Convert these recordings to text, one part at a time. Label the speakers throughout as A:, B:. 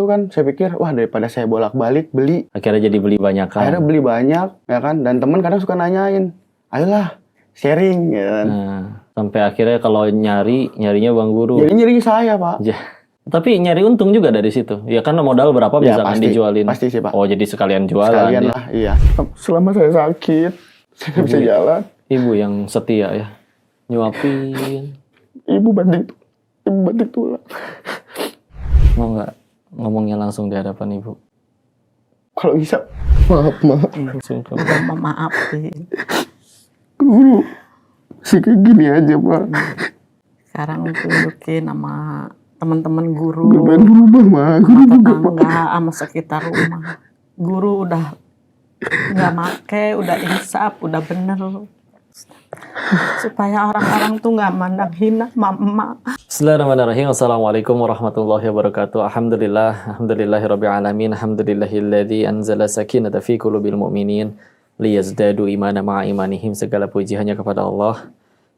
A: kan. Saya pikir, wah daripada saya bolak-balik beli.
B: Akhirnya jadi beli banyak kan.
A: Akhirnya beli banyak, ya kan. Dan teman kadang suka nanyain, ayolah sharing, ya kan.
B: Nah, sampai akhirnya kalau nyarinya Bang Guru.
A: Jadi nyari saya, Pak.
B: Tapi nyari untung juga dari situ. Ya kan modal berapa
A: Ya,
B: misalkan dijualin.
A: Pasti sih, Pak.
B: Oh, jadi sekalian jualan.
A: Sekalian lah, iya. Selama saya sakit, saya nggak bisa jalan.
B: Ibu yang setia ya. Nyuapin.
A: Ibu banting tulang.
B: Mau nggak ngomongnya langsung di hadapan ibu?
A: Kalau bisa, maaf.
C: Udah maafin.
A: Guru, sih kayak gini aja, Pak.
C: Sekarang tunjukin sama teman-teman guru.
A: Guru pengen berubah, Mak. Guru juga, Pak.
C: Tetangga sama sekitar rumah. Guru udah nggak make, udah insaf, udah bener. Supaya orang-orang tuh nggak mandang hina emak-emak.
B: Bismillahirrahmanirrahim. Assalamualaikum warahmatullahi wabarakatuh. Alhamdulillahirabbil alamin. Alhamdulillahilladzi anzala sakinata fi qulubil mu'minin liyazdadu imana ma'a imanihim. Segala puji hanya kepada Allah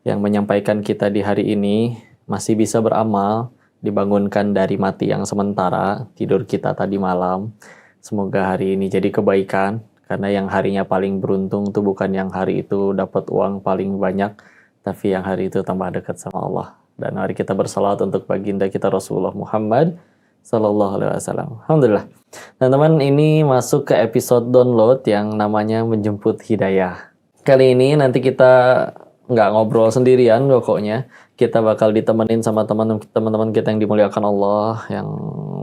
B: yang menyampaikan kita di hari ini masih bisa beramal, dibangunkan dari mati yang sementara, tidur kita tadi malam. Semoga hari ini jadi kebaikan. Karena yang harinya paling beruntung itu bukan yang hari itu dapat uang paling banyak, tapi yang hari itu tambah dekat sama Allah. Dan mari kita bersalawat untuk baginda kita Rasulullah Muhammad Sallallahu Alaihi Wasallam. Alhamdulillah. Teman-teman, ini masuk ke episode download yang namanya Menjemput Hidayah. Kali ini nanti kita nggak ngobrol sendirian pokoknya. Kita bakal ditemenin sama teman-teman kita yang dimuliakan Allah, yang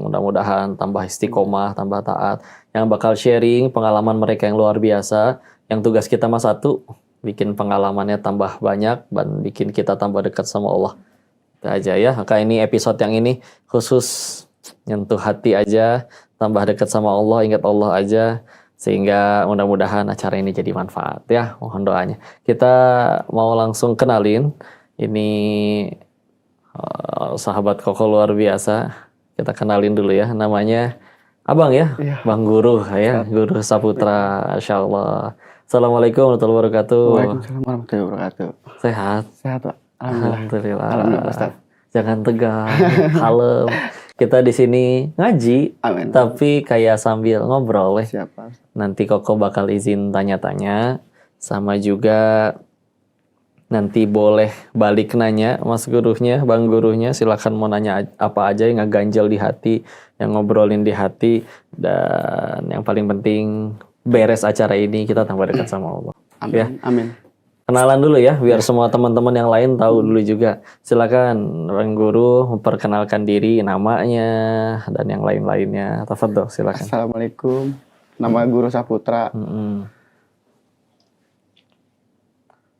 B: mudah-mudahan tambah istiqomah, tambah taat, yang bakal sharing pengalaman mereka yang luar biasa. Yang tugas kita satu, bikin pengalamannya tambah banyak dan bikin kita tambah dekat sama Allah. Itu aja ya. Maka ini episode yang ini khusus nyentuh hati aja, tambah dekat sama Allah, ingat Allah aja, sehingga mudah-mudahan acara ini jadi manfaat ya. Mohon doanya. Kita mau langsung kenalin. Ini sahabat Koko luar biasa. Kita kenalin dulu ya. Namanya Abang ya, iya. Bang Guru ya, Guru Saputra. Insyaallah. Assalamualaikum warahmatullahi wabarakatuh.
A: Waalaikumsalam warahmatullahi wabarakatuh.
B: Sehat?
A: Sehat, Pak.
B: Alhamdulillah.
A: Alhamdulillah, Ustaz.
B: Jangan tegang, kalem. Kita di sini ngaji,
A: amin.
B: Tapi kayak sambil ngobrol ya.
A: Siapa?
B: Nanti Koko bakal izin tanya-tanya, sama juga nanti boleh balik nanya Mas Gurunya, Bang Gurunya, silakan mau nanya apa aja yang ngeganjel di hati, yang ngobrolin di hati, dan yang paling penting beres acara ini kita tambah dekat sama Allah.
A: Amin.
B: Ya.
A: Amin.
B: Kenalan dulu ya, biar semua teman-teman yang lain tahu dulu juga. Silakan Bang Guru memperkenalkan diri, namanya dan yang lain-lainnya. Tafadhol, silakan.
A: Assalamualaikum. Nama Guru Saputra.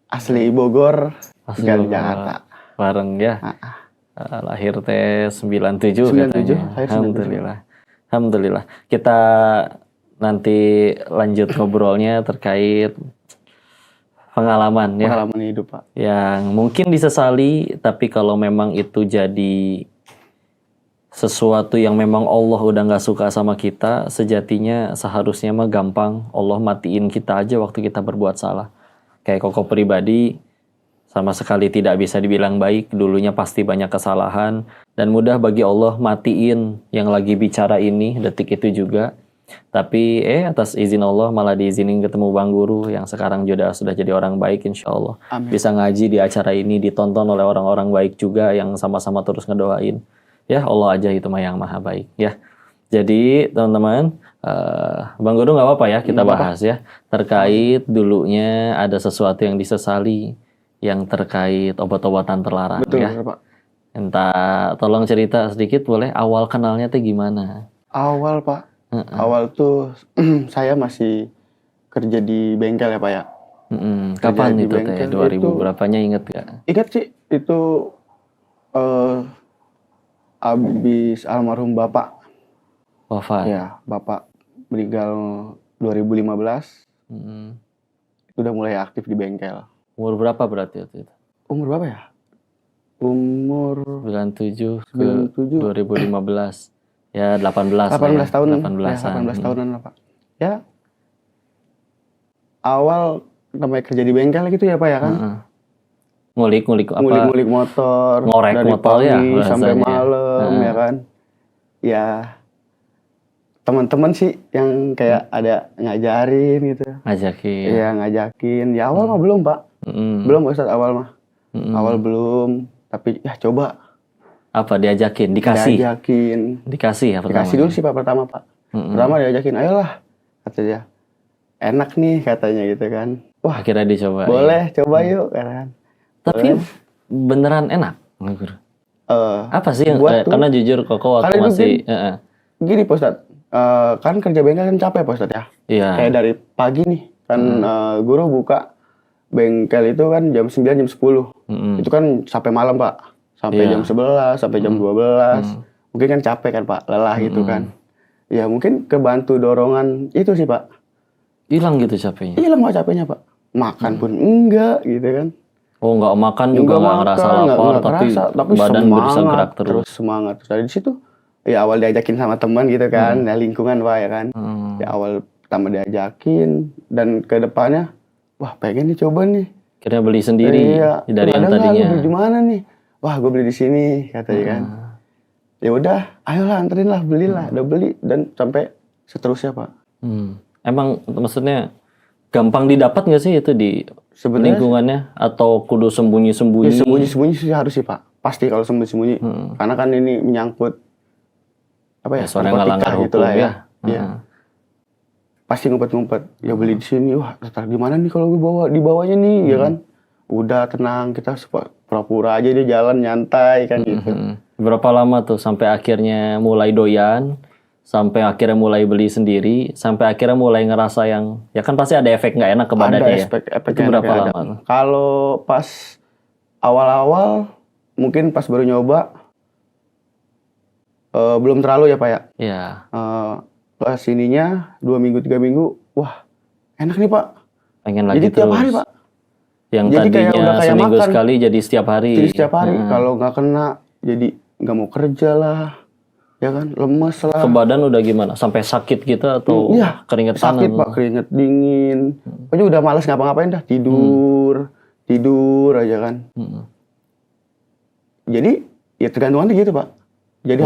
A: Asli Bogor, tinggal di Jakarta.
B: Bareng ya. Lahir teh 97 katanya. Alhamdulillah. Kita nanti lanjut ngobrolnya terkait pengalaman ya.
A: Pengalaman hidup, Pak.
B: Yang mungkin disesali, tapi kalau memang itu jadi sesuatu yang memang Allah udah nggak suka sama kita, sejatinya seharusnya mah gampang. Allah matiin kita aja waktu kita berbuat salah. Kayak Koko pribadi, sama sekali tidak bisa dibilang baik, dulunya pasti banyak kesalahan, dan mudah bagi Allah matiin yang lagi bicara ini, detik itu juga. Tapi atas izin Allah malah diizinin ketemu Bang Guru yang sekarang juga sudah jadi orang baik, insya Allah. Amin. Bisa ngaji di acara ini, ditonton oleh orang-orang baik juga yang sama-sama terus ngedoain. Ya Allah aja itu mah yang maha baik ya. Jadi teman-teman, Bang Guru nggak apa-apa ya kita bahas ya terkait dulunya ada sesuatu yang disesali yang terkait obat-obatan terlarang.
A: Betul,
B: ya. Pak. Entah, tolong cerita sedikit boleh awal kenalnya tuh gimana?
A: Awal, Pak. Awal tuh saya masih kerja di bengkel ya, Pak ya.
B: Kapan itu teh? 2000 berapanya inget gak?
A: Ingat sih itu abis almarhum Bapak.
B: Wafat.
A: Ya, Bapak meninggal 2015. Itu udah mulai aktif di bengkel.
B: Umur berapa berarti waktu itu?
A: Umur berapa ya? Umur
B: 97 ke 2015. Ya 18
A: tahun.
B: 18
A: tahunan lah, Pak. Ya. Awal namanya kerja di bengkel gitu ya, Pak ya kan?
B: Ngulik apa?
A: Ngulik motor.
B: Ngorek
A: dari
B: motor
A: pagi
B: ya
A: sampai malam ya kan? Ya. teman-teman sih yang kayak ada ngajarin gitu.
B: Ngajakin.
A: Iya, ngajakin. Ya awal mah belum, Pak. Belum Ustadz, awal mah. Awal belum, tapi ya coba.
B: Apa diajakin? Dikasih? Dikasih ya pertama?
A: Dikasih dulu sih Pak pertama, Pak. Pertama diajakin, ayolah. Kata dia, enak nih katanya gitu kan. Wah,
B: akhirnya dicoba.
A: Boleh, coba yuk kan.
B: Tapi beneran enak, Guru? Apa sih yang, karena jujur Koko waktu masih...
A: Gini Pak Ustadz, kan kerja bengkel kan capek Pak Ustadz ya.
B: Iya.
A: Kayak dari pagi nih, kan Guru buka bengkel itu kan jam 9, jam 10. Itu kan sampai malam Pak. Sampai jam 11, sampai jam 12. Mungkin kan capek kan Pak, lelah gitu kan. Ya mungkin kebantu dorongan itu sih Pak.
B: Hilang gitu capeknya?
A: Hilang Pak capeknya Pak. Makan pun enggak gitu kan.
B: Oh nggak makan juga nggak ngerasa lapar, tapi badan bisa gerak terus.
A: Semangat. Terus dari situ, ya awal diajakin sama teman gitu kan. Ya lingkungan Pak ya kan. Ya awal pertama diajakin, dan ke depannya, wah pengen dicoba nih.
B: Akhirnya beli sendiri dari yang tadinya.
A: Beli di mana nih? Wah gue beli di sini katanya kan. Ya udah, ayolah anterin lah, belilah. Udah beli dan sampai seterusnya Pak.
B: Emang maksudnya gampang didapat nggak sih itu di lingkungannya, atau kudu sembunyi-sembunyi?
A: Ya, sembunyi-sembunyi sih harus sih Pak. Pasti kalau sembunyi-sembunyi. Karena kan ini menyangkut apa ya?
B: Soalnya nggak langgar hukum ya.
A: Iya. Pasti ngumpet-ngumpet. Ya beli di sini. Wah, di mana nih kalau dibawanya nih, ya kan? Udah tenang, kita pura-pura aja dia jalan nyantai kan gitu.
B: Berapa lama tuh sampai akhirnya mulai doyan, sampai akhirnya mulai beli sendiri, sampai akhirnya mulai ngerasa yang, ya kan pasti ada efek nggak enak ke badannya ya?
A: Efek
B: itu berapa lama?
A: Kalau pas awal-awal, mungkin pas baru nyoba, belum terlalu ya Pak ya?
B: Iya.
A: Pas ininya 2 minggu 3 minggu, wah enak nih Pak.
B: Pengen lagi
A: jadi
B: terus.
A: tiap hari Pak.
B: Yang
A: jadi
B: tadinya
A: kayak
B: seminggu
A: makan.
B: Sekali jadi setiap hari.
A: Jadi setiap hari. Kalau nggak kena, jadi nggak mau kerja lah, ya kan, lemes lah.
B: Ke badan udah gimana? Sampai sakit gitu atau keringet tangan?
A: Sakit Pak, keringet dingin. Pokoknya udah malas ngapa-ngapain dah, tidur aja kan. Jadi ya tergantungan gitu Pak. Jadi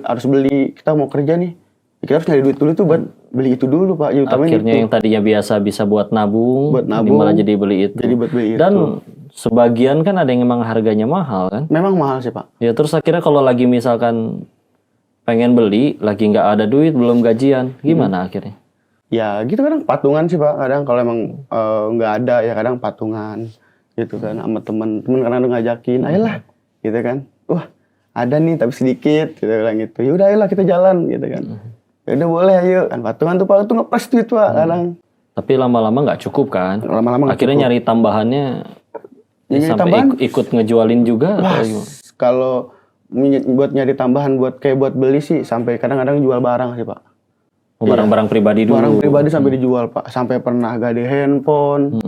A: harus beli, kita mau kerja nih, kita harus nyari duit dulu tuh buat beli itu dulu Pak.
B: Akhirnya itu. Yang tadinya biasa bisa buat nabung, ini malah jadi beli itu.
A: Jadi buat beli itu.
B: Dan sebagian kan ada yang memang harganya mahal kan?
A: Memang mahal sih Pak.
B: Ya terus akhirnya kalau lagi misalkan pengen beli, lagi nggak ada duit, belum gajian, gimana akhirnya?
A: Ya gitu kadang patungan sih Pak. Kadang kalau emang nggak ada ya kadang patungan gitu kan sama temen karena udah ngajakin, ayolah gitu kan. Wah ada nih tapi sedikit, gitu bilang gitu. Ya udah ayolah kita jalan gitu kan. Ya udah boleh ayo kan, patungan tuh Pak, tuh ngepres duit Pak kadang.
B: Tapi lama-lama nggak cukup kan?
A: Lama-lama
B: akhirnya nyari tambahannya sampai ikut ngejualin juga.
A: Kalau buat nyari tambahan buat beli sih sampai kadang-kadang jual barang sih Pak.
B: Barang-barang pribadi dulu.
A: Barang pribadi sampai dijual Pak, sampai pernah gade handphone.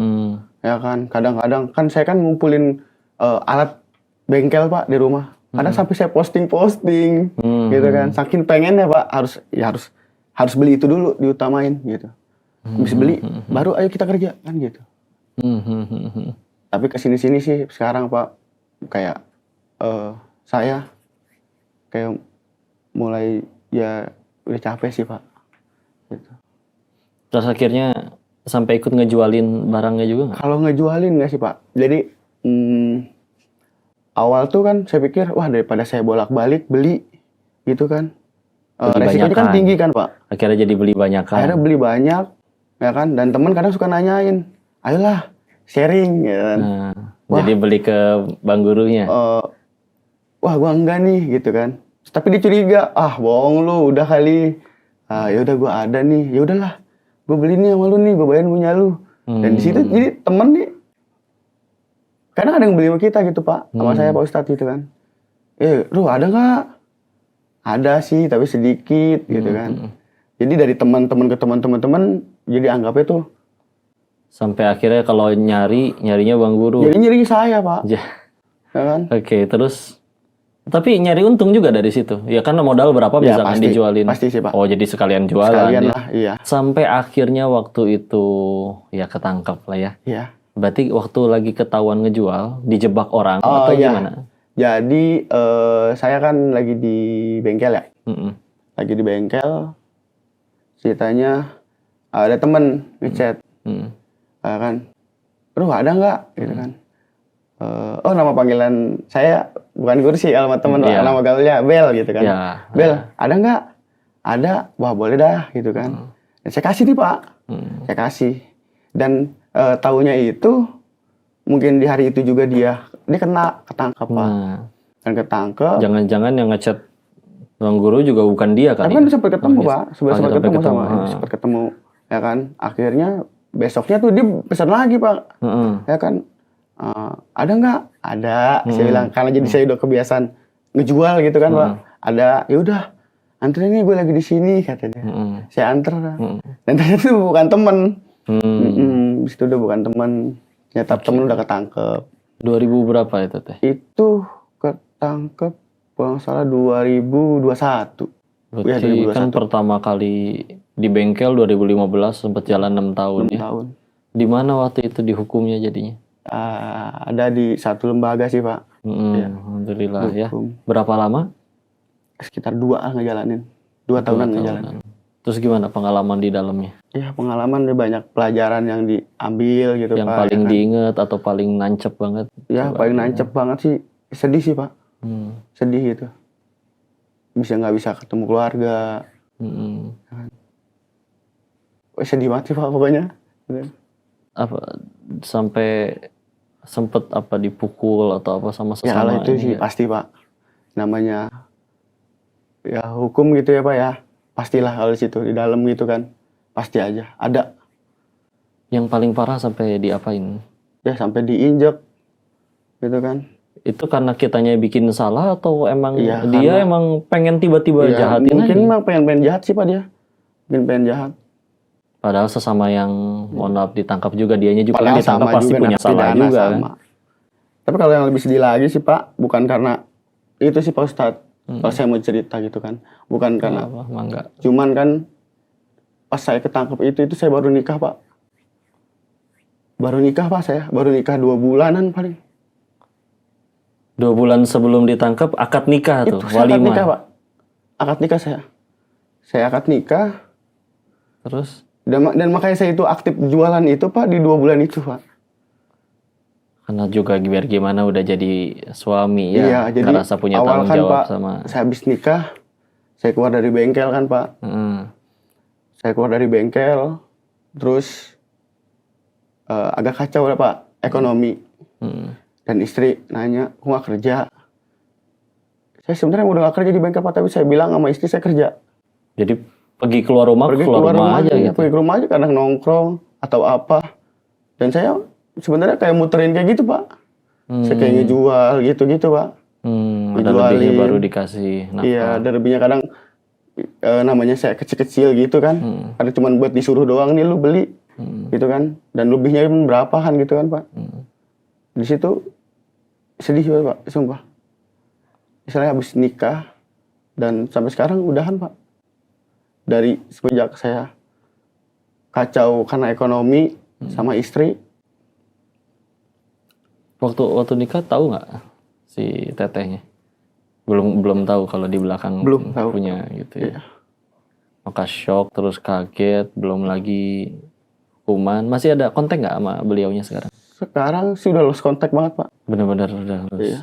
A: Ya kan, kadang-kadang kan saya kan ngumpulin alat bengkel Pak di rumah. Kadang sampai saya posting gitu kan. Saking pengennya Pak, harus beli itu dulu, diutamain gitu. Habis beli, baru ayo kita kerja kan gitu. Tapi kesini-sini sih sekarang Pak, kayak saya kayak mulai ya udah capek sih Pak. Gitu.
B: Terus akhirnya sampai ikut ngejualin barangnya juga nggak?
A: Kalau ngejualin nggak sih Pak. Jadi awal tuh kan saya pikir, wah daripada saya bolak-balik beli gitu kan. Resikonya kan tinggi kan Pak.
B: Akhirnya jadi beli banyak kan.
A: Akhirnya beli banyak, ya kan. Dan teman kadang suka nanyain, ayolah sharing ya kan.
B: Jadi beli ke Bang Gurunya.
A: Wah gua enggak nih gitu kan. Tapi dia curiga, bohong lu udah kali. Ya udah gua ada nih, ya udahlah. Gua beli nih sama lu nih, gua bayarin punya lu. Dan di situ jadi temen nih. Kadang ada yang beli sama kita gitu Pak, sama saya Pak Ustadz gitu kan. Lu ada nggak? Ada sih, tapi sedikit gitu kan. Jadi dari teman-teman ke teman-teman, jadi anggapnya tuh.
B: Sampai akhirnya kalau nyarinya Bang Guru.
A: Jadi nyari saya Pak. Ya kan?
B: Oke, terus. Tapi nyari untung juga dari situ. Ya kan modal berapa misalkan dijualin.
A: Pasti sih Pak.
B: Oh jadi sekalian jualan.
A: Sekalian lah, iya.
B: Sampai akhirnya waktu itu ya ketangkap lah ya.
A: Iya.
B: Berarti waktu lagi ketahuan ngejual, dijebak orang atau gimana?
A: Jadi saya kan lagi di bengkel ya. lagi di bengkel, ceritanya ada temen ngechat, kan, "Bro, ada nggak?" gitu kan. Oh, nama panggilan saya bukan Guru sih, alamat temen, nama gaulnya Bel gitu kan. Bel, ada nggak? Ada. Wah, boleh dah gitu kan. Dan saya kasih nih Pak, saya kasih. Dan taunya itu mungkin di hari itu juga dia ketangkap Pak. Dan ketangkep.
B: Jangan-jangan yang ngechat Bang Guru juga bukan dia kali.
A: Tapi kan sempat ketemu Pak, sempat ketemu sama,
B: Ah.
A: sempat ketemu, ya kan. Akhirnya besoknya tuh dia pesan lagi Pak, ya kan. Ada nggak? Ada. Saya bilang karena jadi saya udah kebiasaan ngejual gitu kan Pak. Ada. Ya udah, anterin nih, gue lagi di sini katanya. Saya anter. Dan ternyata itu bukan temen. Di situ udah bukan temen. Ternyata temen udah ketangkep.
B: 2000 berapa itu teh?
A: Itu ketangkep kalau nggak salah 2021.
B: Berarti
A: Ya, 2021.
B: kan pertama kali di bengkel 2015 sempat jalan 6 tahun
A: 6
B: ya.
A: tahun.
B: Di mana waktu itu dihukumnya jadinya?
A: Ada di satu lembaga sih Pak. Ya.
B: Alhamdulillah ya.
A: Hukum.
B: Berapa lama?
A: Sekitar 2 ngejalanin. 2 tahunan ngejalanin.
B: Terus gimana pengalaman di dalamnya?
A: Ya pengalaman banyak pelajaran yang diambil gitu
B: Yang
A: Pak.
B: paling
A: ya kan?
B: diinget atau paling nancep banget?
A: Ya paling nancep banget sih. Sedih sih Pak. Sedih gitu. Nggak bisa ketemu keluarga. Sedih banget sih Pak pokoknya.
B: Apa sampai sempet apa dipukul atau apa sama
A: Ya
B: sesama
A: kalau itu
B: ini
A: sih
B: nggak?
A: pasti Pak. Namanya ya hukum gitu ya Pak ya. Pastilah kalau di situ di dalam gitu kan. Pasti aja ada.
B: Yang paling parah sampai diapain?
A: Ya sampai diinjek gitu kan.
B: Itu karena kitanya bikin salah atau emang
A: Iya,
B: dia
A: karena-
B: emang pengen tiba-tiba
A: Ya,
B: jahatin
A: mungkin
B: aja?
A: memang pengen jahat sih Pak dia. Mungkin pengen jahat.
B: Padahal sesama yang mohon maaf ditangkap juga, dianya juga kan
A: Padahal
B: ditangkap
A: sama
B: pasti
A: juga,
B: punya salah
A: narapidana
B: juga kan.
A: sama. Tapi kalau yang lebih sedih lagi sih Pak, bukan karena itu sih Pak Ustadz. Kalau saya mau cerita gitu kan, bukan karena,
B: Apa, mangga.
A: cuman kan pas saya ketangkep itu saya baru nikah Pak. Baru nikah Pak saya, baru nikah 2 bulanan paling.
B: 2 bulan sebelum ditangkap akad nikah tuh,
A: Itu saya akad
B: walimah.
A: nikah Pak. Akad nikah saya. Saya akad nikah.
B: Terus
A: Dan makanya saya itu aktif jualan itu Pak di 2 bulan itu Pak.
B: karena juga biar gimana udah jadi suami ya,
A: Iya, jadi
B: ngerasa punya
A: awal
B: tanggung
A: kan
B: jawab
A: Pak,
B: sama.
A: saya habis nikah, saya keluar dari bengkel kan Pak. Saya keluar dari bengkel, terus agak kacau lah Pak, ekonomi. Dan istri nanya, "Aku nggak kerja?" Saya sebenarnya udah nggak kerja di bengkel Pak, tapi saya bilang sama istri saya kerja.
B: Jadi pergi keluar rumah,
A: Pergi
B: keluar rumah aja
A: iya,
B: gitu.
A: pergi ke rumah aja, kadang nongkrong atau apa. Dan saya sebenarnya kayak muterin kayak gitu Pak. Saya kayak ngejual gitu-gitu Pak.
B: Ada lebihnya
A: Dijualin.
B: baru dikasih nafkah.
A: Iya, ada lebihnya kadang namanya saya kecil-kecil gitu kan. Ada cuma buat disuruh doang nih lu beli. Gitu kan. Dan lebihnya pun berapa kan gitu kan Pak. Di situ sedih banget Pak, sumpah. Misalnya habis nikah dan sampai sekarang udahan Pak. Dari semenjak saya kacau karena ekonomi sama istri.
B: Waktu nikah tahu nggak si tetehnya? Belum tahu kalau di belakang
A: Belum tahu.
B: punya gitu ya.
A: Iya.
B: Maka shock, terus kaget, belum lagi hukuman. Masih ada kontak nggak sama beliaunya sekarang?
A: Sekarang sih udah lost contact banget Pak.
B: Benar-benar udah harus.
A: Iya.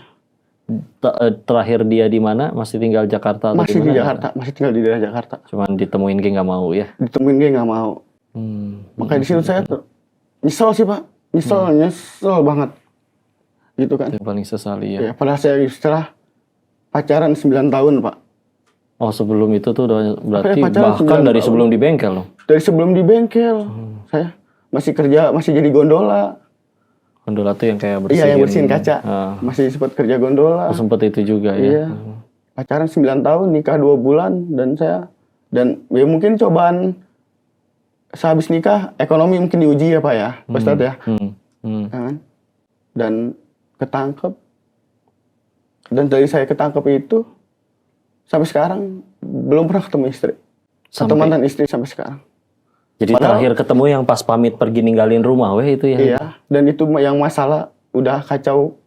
B: Terakhir dia di mana? Masih tinggal Jakarta atau
A: Masih
B: di
A: di
B: mana?
A: Jakarta, masih tinggal di daerah Jakarta.
B: Cuman ditemuin kayak nggak mau ya.
A: Ditemuin dia nggak mau. Makanya di situ saya tuh nyesel sih Pak. Nyesel banget. Gitu kan.
B: Itu yang paling sesali ya.
A: Ya, padahal saya setelah pacaran 9 tahun Pak.
B: Oh sebelum itu tuh udah berarti
A: pacaran
B: bahkan
A: 9
B: dari
A: tahun.
B: sebelum di bengkel loh.
A: Dari sebelum di bengkel, saya masih kerja, masih jadi gondola.
B: Gondola tuh yang kayak bersihin.
A: Iya, yang bersihin kaca.
B: Ah.
A: Masih sempat kerja gondola.
B: Oh, sempet itu juga
A: Iya.
B: ya.
A: Pacaran 9 tahun, nikah 2 bulan, dan ya mungkin cobaan sehabis nikah, ekonomi mungkin diuji ya Pak ya, Pak Ustadz ya. Ya kan? Dan ketangkep. Dan dari saya ketangkep itu, sampai sekarang belum pernah ketemu istri. Atau mantan istri sampai sekarang.
B: Jadi terakhir ketemu yang pas pamit pergi ninggalin rumah weh itu ya.
A: Iya, dan itu yang masalah udah kacau.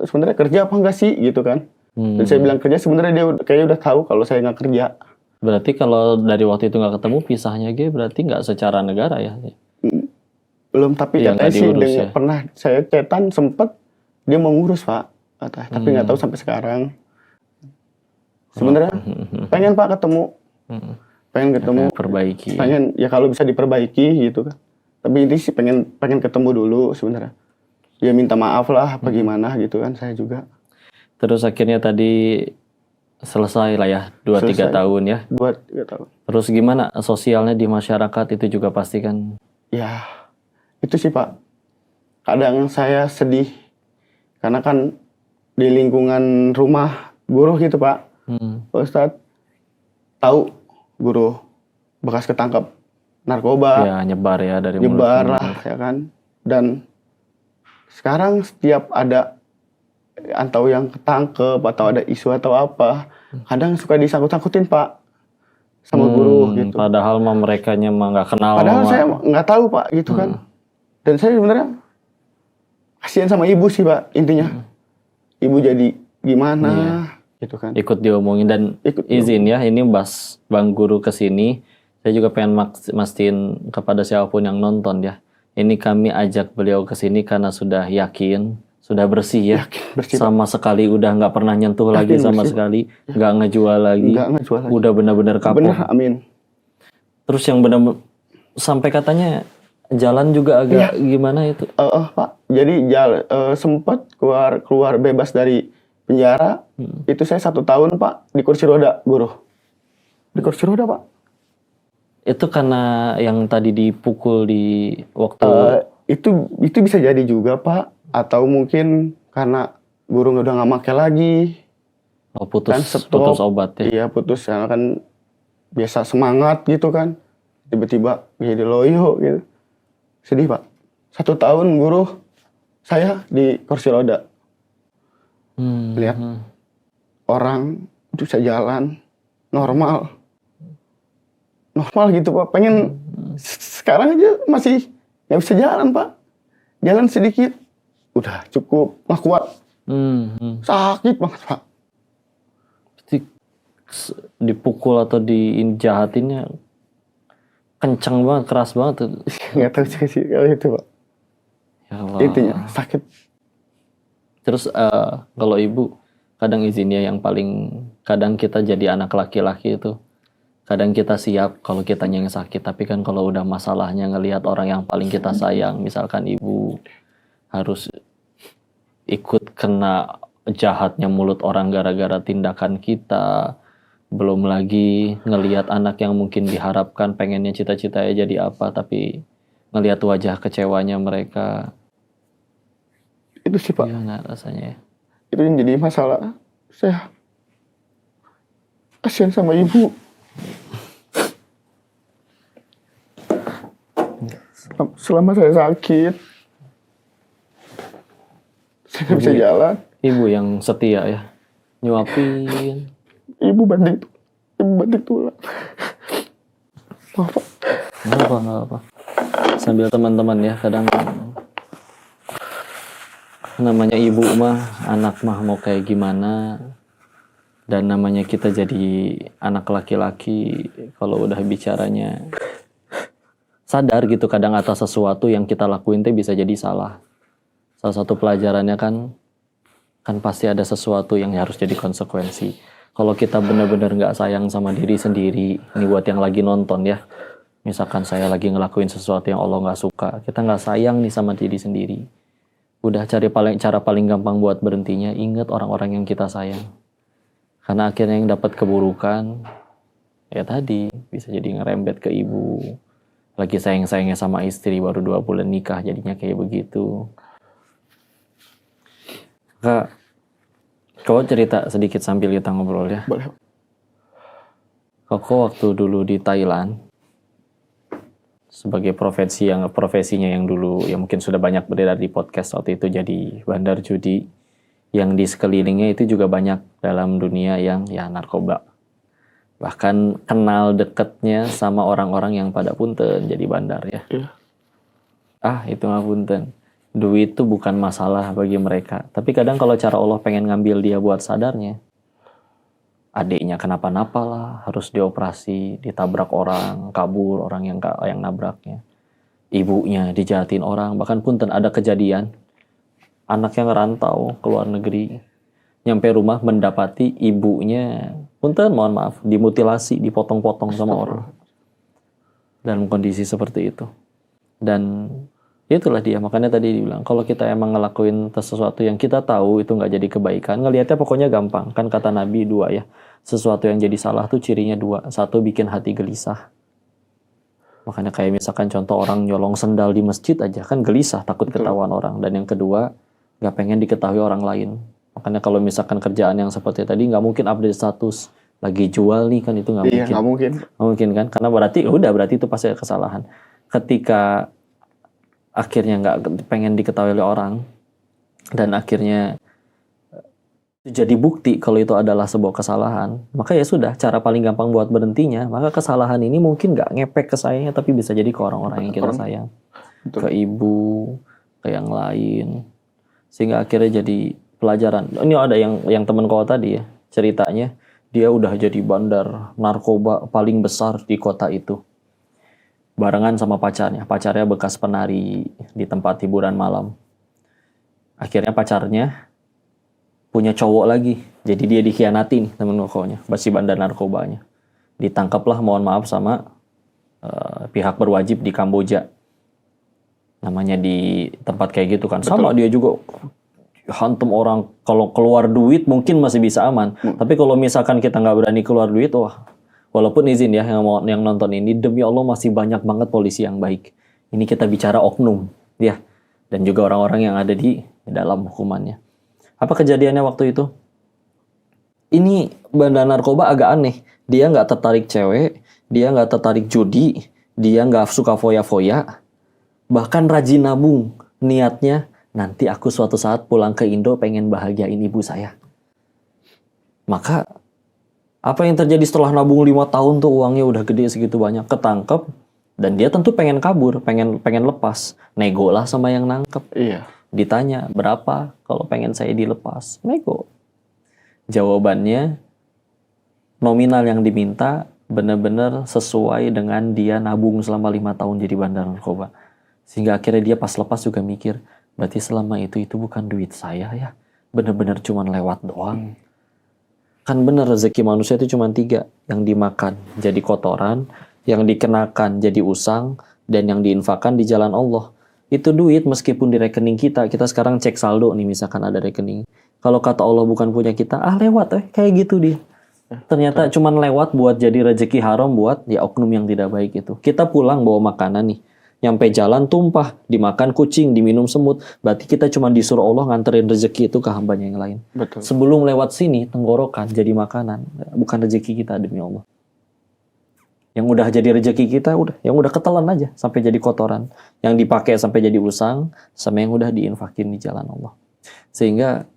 A: Sebenarnya kerja apa enggak sih gitu kan? Dan saya bilang kerja, sebenarnya dia kayaknya udah tahu kalau saya nggak kerja.
B: Berarti kalau dari waktu itu nggak ketemu, pisahnya berarti nggak secara negara ya?
A: Belum, tapi
B: Yang
A: katanya
B: nggak
A: sih
B: diurus ya?
A: pernah saya chatan sempet dia mau ngurus Pak, katanya. Tapi nggak tahu sampai sekarang. Sebenarnya pengen Pak ketemu, pengen ketemu,
B: Perbaiki.
A: pengen ya kalau bisa diperbaiki gitu kan. Tapi ini sih pengen ketemu dulu sebenarnya. Ya minta maaf lah, apa gimana gitu kan saya juga.
B: Terus akhirnya tadi selesai lah ya 2-3
A: Selesai.
B: tahun ya.
A: Buat nggak tahu.
B: Terus gimana sosialnya di masyarakat itu juga pasti kan?
A: Ya itu sih Pak. Kadang saya sedih karena kan di lingkungan rumah guru gitu Pak. Pak Ustadz tahu guru bekas ketangkep narkoba,
B: Ya nyebar ya dari mulut ke
A: nyebar
B: mulut.
A: lah ya kan. Dan sekarang setiap ada atau yang ketangkep atau ada isu atau apa, kadang suka disangkut-sangkutin Pak sama guru gitu.
B: Padahal mah merekanya mah nggak kenal.
A: Padahal
B: sama-
A: saya nggak tahu Pak gitu kan. Dan saya sebenarnya kasihan sama ibu sih Pak intinya. Ibu jadi gimana gitu kan.
B: ikut diomongin dan
A: Ikut
B: izin ya ini Bang Guru kesini, saya juga pengen mastiin kepada siapapun yang nonton ya, ini kami ajak beliau kesini karena sudah yakin, sudah bersih ya,
A: bersih,
B: sama sekali udah nggak pernah nyentuh lagi sama
A: bersih,
B: sekali, nggak ngejual lagi,
A: Nggak ngejual lagi.
B: udah benar-benar kapok.
A: Bener, amin.
B: Terus yang benar sampai katanya jalan juga agak gimana itu?
A: Pak, jadi sempat keluar bebas dari penjara. Itu saya 1 tahun Pak di kursi roda guru. Di kursi roda Pak.
B: Itu karena yang tadi dipukul di waktu
A: Itu bisa jadi juga Pak. Atau mungkin karena guru udah nggak make lagi.
B: putus
A: Kan stop.
B: putus obat ya.
A: Iya putus, karena kan biasa semangat gitu kan. Tiba-tiba jadi loyo gitu. Sedih Pak. 1 tahun guru saya di kursi roda. Lihat orang bisa jalan normal gitu Pak. Pengen sekarang aja masih nggak bisa jalan Pak. Jalan sedikit udah cukup nggak kuat. Sakit banget Pak.
B: Pasti dipukul atau dijahatinnya kencang banget, keras banget.
A: Nggak tahu sih kalau itu Pak.
B: Ya Allah.
A: Intinya sakit.
B: Terus kalau ibu kadang izinnya yang paling kadang kita jadi anak laki-laki itu kadang kita siap kalau kitanya yang sakit, tapi kan kalau udah masalahnya ngelihat orang yang paling kita sayang, misalkan ibu harus ikut kena jahatnya mulut orang gara-gara tindakan kita, belum lagi ngelihat anak yang mungkin diharapkan pengennya cita-citanya jadi apa, tapi ngelihat wajah kecewanya mereka.
A: Itu sih Pak.
B: Gimana rasanya ya?
A: Itu yang jadi masalah. Saya kasihan sama ibu. Selama saya sakit, saya nggak bisa jalan.
B: Ibu yang setia ya, nyuapin.
A: Ibu banting tulang. Maaf Pak.
B: Nggak apa. Sambil teman-teman ya, kadang namanya ibu mah, anak mah mau kayak gimana. Dan namanya kita jadi anak laki-laki, kalau udah bicaranya sadar gitu kadang atas sesuatu yang kita lakuin teh bisa jadi salah. Salah satu pelajarannya kan pasti ada sesuatu yang harus jadi konsekuensi. Kalau kita benar-benar nggak sayang sama diri sendiri, ini buat yang lagi nonton ya. Misalkan saya lagi ngelakuin sesuatu yang Allah nggak suka, kita nggak sayang nih sama diri sendiri. Udah cari cara paling gampang buat berhentinya, ingat orang-orang yang kita sayang. Karena akhirnya yang dapat keburukan, ya tadi bisa jadi ngerembet ke ibu. Lagi sayang-sayangnya sama istri, baru 2 bulan nikah, jadinya kayak begitu. Kak, kau cerita sedikit sambil kita ngobrol ya.
A: Boleh.
B: Koko waktu dulu di Thailand, sebagai profesinya yang dulu, ya mungkin sudah banyak beredar di podcast waktu itu, jadi bandar judi. Yang di sekelilingnya itu juga banyak dalam dunia yang ya narkoba. Bahkan kenal deketnya sama orang-orang yang pada punten jadi bandar ya. Itu mah punten. Duit itu bukan masalah bagi mereka. Tapi kadang kalau cara Allah pengen ngambil dia buat sadarnya, adiknya kenapa-napa lah, harus dioperasi, ditabrak orang, kabur orang yang nabraknya. Ibunya dijahatin orang, bahkan punten ada kejadian anaknya ngerantau ke luar negeri, nyampe rumah mendapati ibunya, punten mohon maaf, dimutilasi, dipotong-potong sama orang dalam kondisi seperti itu. Dan itulah dia, makanya tadi dibilang kalau kita emang ngelakuin sesuatu yang kita tahu itu nggak jadi kebaikan, ngelihatnya pokoknya gampang. Kan kata Nabi 2 ya, sesuatu yang jadi salah tuh cirinya 2. 1, bikin hati gelisah. Makanya kayak misalkan contoh orang nyolong sendal di masjid aja kan gelisah, takut ketahuan orang. Dan yang kedua, nggak pengen diketahui orang lain. Makanya kalau misalkan kerjaan yang seperti tadi nggak mungkin update status lagi jual nih, kan itu nggak mungkin.
A: Nggak mungkin.
B: Nggak mungkin kan, karena berarti itu pasti ada kesalahan. Ketika akhirnya nggak pengen diketahui oleh orang dan akhirnya jadi bukti kalau itu adalah sebuah kesalahan, maka ya sudah, cara paling gampang buat berhentinya, maka kesalahan ini mungkin nggak ngepek ke sayanya, tapi bisa jadi ke orang-orang yang kita sayang. Betul. Ke ibu, ke yang lain, sehingga akhirnya jadi pelajaran. Ini ada yang teman kau tadi ya, ceritanya dia udah jadi bandar narkoba paling besar di kota itu, barengan sama pacarnya bekas penari di tempat hiburan malam. Akhirnya pacarnya punya cowok lagi, jadi dia dikhianati nih temen kokonya, si bandar narkobanya. Ditangkaplah, mohon maaf, sama pihak berwajib di Kamboja. Namanya di tempat kayak gitu kan. Betul. Sama dia juga hantam orang, kalau keluar duit mungkin masih bisa aman. Tapi kalau misalkan kita nggak berani keluar duit, wah, walaupun izin ya yang nonton ini, demi Allah masih banyak banget polisi yang baik. Ini kita bicara oknum, ya, dan juga orang-orang yang ada di dalam hukumannya. Apa kejadiannya waktu itu? Ini bandar narkoba agak aneh. Dia nggak tertarik cewek, dia nggak tertarik judi, dia nggak suka foya-foya, bahkan rajin nabung. Niatnya, nanti aku suatu saat pulang ke Indo pengen bahagiain ibu saya. Maka apa yang terjadi setelah nabung 5 tahun tuh uangnya udah gede segitu banyak, ketangkep, dan dia tentu pengen kabur, pengen lepas. Nego lah sama yang nangkep.
A: Iya.
B: Ditanya, berapa kalau pengen saya dilepas? Nego. Jawabannya, nominal yang diminta benar-benar sesuai dengan dia nabung selama 5 tahun jadi bandar narkoba. Sehingga akhirnya dia pas lepas juga mikir, berarti selama itu bukan duit saya ya. Benar-benar cuma lewat doang. Kan benar, rezeki manusia itu cuma 3. Yang dimakan jadi kotoran, yang dikenakan jadi usang, dan yang diinfakkan di jalan Allah. Itu duit meskipun di rekening kita sekarang cek saldo nih, misalkan ada rekening. Kalau kata Allah bukan punya kita, lewat kayak gitu dia. Ternyata cuman lewat buat jadi rezeki haram buat ya oknum yang tidak baik itu. Kita pulang bawa makanan nih, nyampe jalan tumpah, dimakan kucing, diminum semut. Berarti kita cuma disuruh Allah nganterin rezeki itu ke hambanya yang lain. Betul. Sebelum lewat sini, tenggorokan jadi makanan. Bukan rezeki kita demi Allah. Yang udah jadi rezeki kita, yang udah ketelan aja sampai jadi kotoran. Yang dipakai sampai jadi usang, sama yang udah diinfakin di jalan Allah. Sehingga,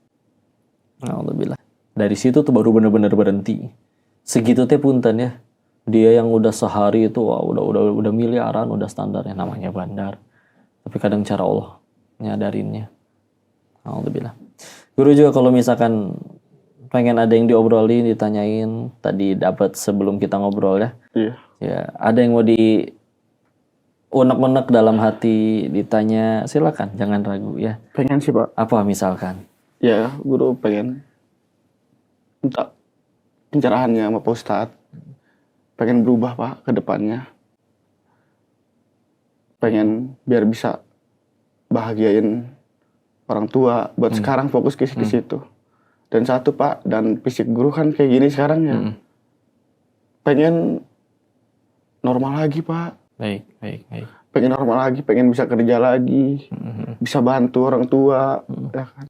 B: alhamdulillah, dari situ tuh baru benar-benar berhenti. Segitu teh punten ya. Dia yang udah sehari itu udah miliaran, udah standarnya, namanya bandar. Tapi kadang cara Allah nyadarinnya. Alhamdulillah. Guru juga kalau misalkan pengen ada yang diobrolin, ditanyain, tadi dapat sebelum kita ngobrol ya. Iya. Ya, ada yang mau di unek-unek dalam hati ditanya, silakan, jangan ragu ya.
A: Pengen sih Pak.
B: Apa misalkan?
A: Ya, guru pengen minta pencerahannya sama Pak Ustadz. Pengen berubah Pak ke depannya. Pengen biar bisa bahagiain orang tua. Buat sekarang fokus ke situ. Dan satu Pak, dan fisik guru kan kayak gini sekarang ya. Pengen normal lagi Pak. Baik. Pengen normal lagi, pengen bisa kerja lagi. Bisa bantu orang tua. Ya kan?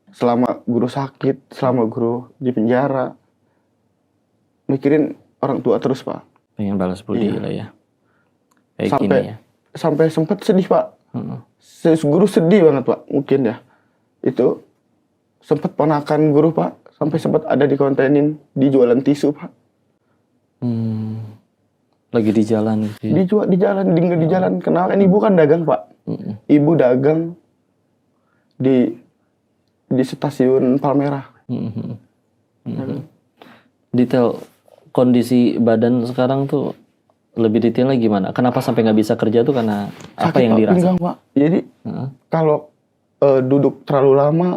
A: Selama guru sakit, selama guru di penjara. Mikirin orang tua terus Pak. Pengen balas budi lah ya. Sampai sempat sedih Pak. Guru sedih banget Pak. Mungkin ya. Itu sempat ponakan guru Pak. Sampai sempat ada dikontenin di jualan tisu Pak. Lagi di jalan gitu ya? Di jalan. Kenal kan ibu kan dagang Pak. Ibu dagang di stasiun Palmerah.
B: Detail kondisi badan sekarang tuh lebih detailnya gimana? Kenapa sampai nggak bisa kerja tuh karena apa
A: Sakit,
B: yang
A: Pak,
B: dirasa?
A: pinggang, Pak. Jadi kalau duduk terlalu lama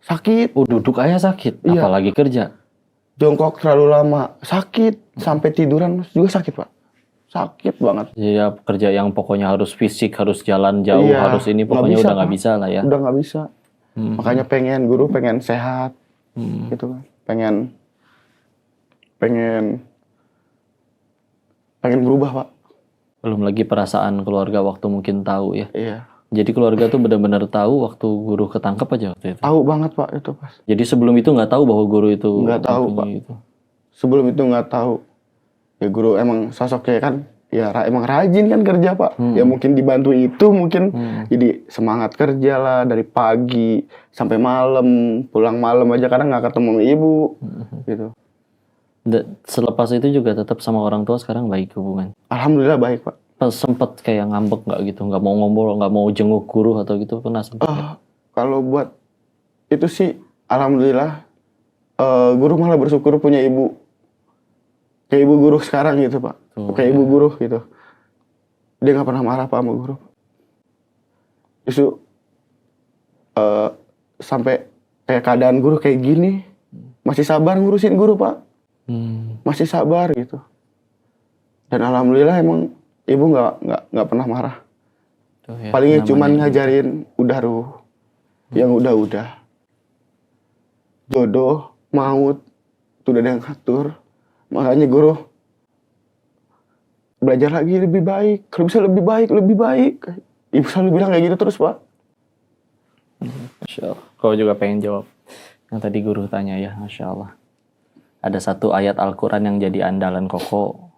A: sakit,
B: Oh, duduk aja sakit,
A: Iya.
B: apalagi kerja.
A: jongkok terlalu lama sakit, sampai tiduran juga sakit, Pak. Sakit banget.
B: Ya kerja yang pokoknya harus fisik, harus jalan jauh,
A: Iya,
B: harus ini
A: nggak
B: pokoknya
A: bisa,
B: udah nggak
A: Pak.
B: bisa lah ya.
A: Udah nggak bisa. Makanya guru pengen sehat,
B: Hmm.
A: gitu kan. Pengen berubah, Pak.
B: Belum lagi perasaan keluarga waktu mungkin tahu ya.
A: Iya.
B: Jadi keluarga tuh benar-benar tahu waktu guru ketangkep aja waktu itu.
A: Tahu banget, Pak, itu pas.
B: Jadi sebelum itu nggak tahu bahwa guru itu
A: Nggak tahu,
B: mempunyai
A: Pak.
B: itu.
A: Sebelum itu nggak tahu. Ya guru emang sosoknya kan, ya emang rajin kan kerja, Pak. Ya mungkin dibantu itu, mungkin jadi semangat kerja lah dari pagi sampai malam, pulang malam aja kadang nggak ketemu sama ibu, gitu.
B: Selepas itu juga tetap sama orang tua sekarang baik hubungan.
A: Alhamdulillah baik, Pak.
B: Pas sempet kayak ngambek nggak gitu, nggak mau ngobrol, nggak mau jenguk guru atau gitu pernah sempet nggak?
A: Kalau buat itu sih, alhamdulillah guru malah bersyukur punya ibu. Kayak ibu guru sekarang gitu, Pak. Kayak ibu guru gitu. Dia nggak pernah marah, Pak, sama guru. Justru sampai kayak keadaan guru kayak gini, masih sabar ngurusin guru, Pak. Masih sabar gitu. Dan alhamdulillah emang ibu nggak pernah marah.
B: Tuh ya,
A: Palingnya
B: namanya
A: cuman
B: ibu.
A: ngajarin udah ruh, yang udah. Jodoh, maut, itu udah ada yang ngatur. Makanya guru belajar lagi lebih baik, kalau bisa lebih baik. Ibu selalu bilang kayak gitu terus, Pak.
B: Masya Allah. Kau juga pengen jawab yang tadi guru tanya ya, Masya Allah. Ada satu ayat Al-Quran yang jadi andalan Koko.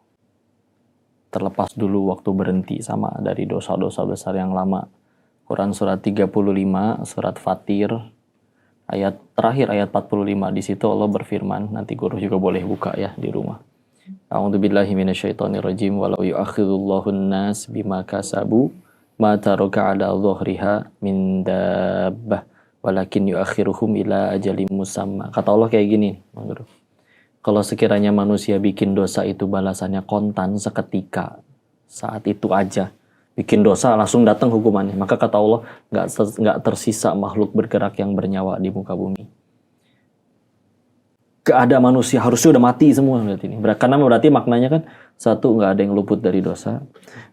B: Terlepas dulu waktu berhenti sama dari dosa-dosa besar yang lama. Quran surat 35, surat Fatir, ayat terakhir ayat 45. Di situ Allah berfirman, nanti guru juga boleh buka ya di rumah. A'udzubillahi minasyaitonirrajim, walau yu'akhidullahu an-nas bima kasabu ma taraka 'ala dhuhriha min dabbah walakin yu'akhiruhum ila ajalin musamma. Kata Allah kayak gini, Bang Guru. Kalau sekiranya manusia bikin dosa itu balasannya kontan seketika, saat itu aja. Bikin dosa langsung datang hukumannya. Maka kata Allah, nggak tersisa makhluk bergerak yang bernyawa di muka bumi. Gak ada manusia, harusnya udah mati semua berarti ini. Karena berarti maknanya kan, satu, nggak ada yang luput dari dosa.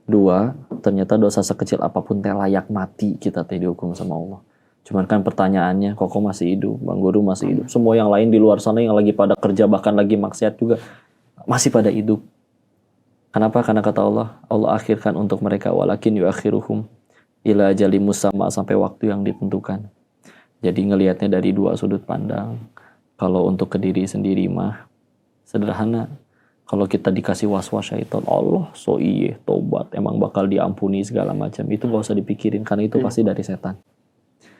B: Dua, ternyata dosa sekecil apapun teh layak mati kita teh dihukum sama Allah. Cuman kan pertanyaannya, Koko masih hidup, Bang Guru masih hidup. Semua yang lain di luar sana yang lagi pada kerja, bahkan lagi maksiat juga, masih pada hidup. Kenapa? Karena kata Allah, Allah akhirkan untuk mereka, walakin yuakhiruhum ila ajalin musamma, sampai waktu yang ditentukan. Jadi ngelihatnya dari dua sudut pandang. Kalau untuk ke diri sendiri mah sederhana. Kalau kita dikasih was-was syaitan, Allah so iye, tobat, emang bakal diampuni segala macam. Itu gak usah dipikirin, karena itu pasti dari setan.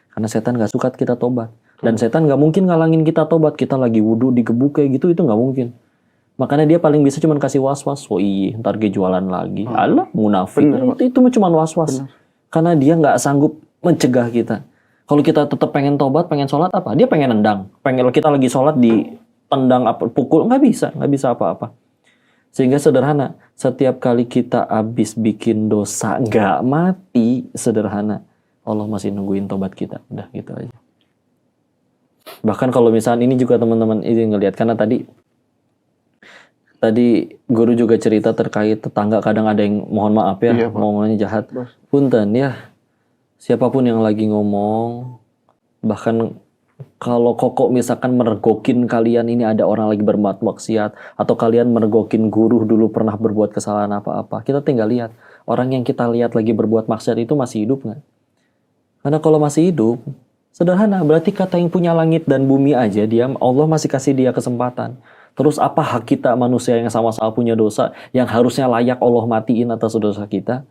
B: Karena setan gak suka kita tobat. Dan setan gak mungkin ngalangin kita tobat. Kita lagi wudhu digebuk kayak gitu, itu gak mungkin. Makanya dia paling bisa cuma kasih was-was. Oh iya, ntar gue jualan lagi. Alah, munafik. Itu cuma was-was. Karena dia gak sanggup mencegah kita. Kalau kita tetap pengen tobat, pengen sholat apa? Dia pengen nendang. Pengen kita lagi sholat ditendang, pukul. Nggak bisa apa-apa. Sehingga sederhana, setiap kali kita habis bikin dosa nggak mati, sederhana, Allah masih nungguin tobat kita. Udah gitu aja. Bahkan kalau misalnya ini juga teman-teman ini ngelihat, karena tadi guru juga cerita terkait tetangga kadang ada yang mohon maaf ya,
A: Iya, Pak.
B: ngomongnya jahat. Punten ya, siapapun yang lagi ngomong, bahkan kalau Koko misalkan mergokin kalian ini ada orang lagi berbuat maksiat, atau kalian mergokin guru dulu pernah berbuat kesalahan apa-apa, kita tinggal lihat orang yang kita lihat lagi berbuat maksiat itu masih hidup nggak? Karena kalau masih hidup, sederhana, berarti kata yang punya langit dan bumi aja, Allah masih kasih dia kesempatan. Terus apa hak kita manusia yang sama-sama punya dosa, yang harusnya layak Allah matiin atas dosa kita,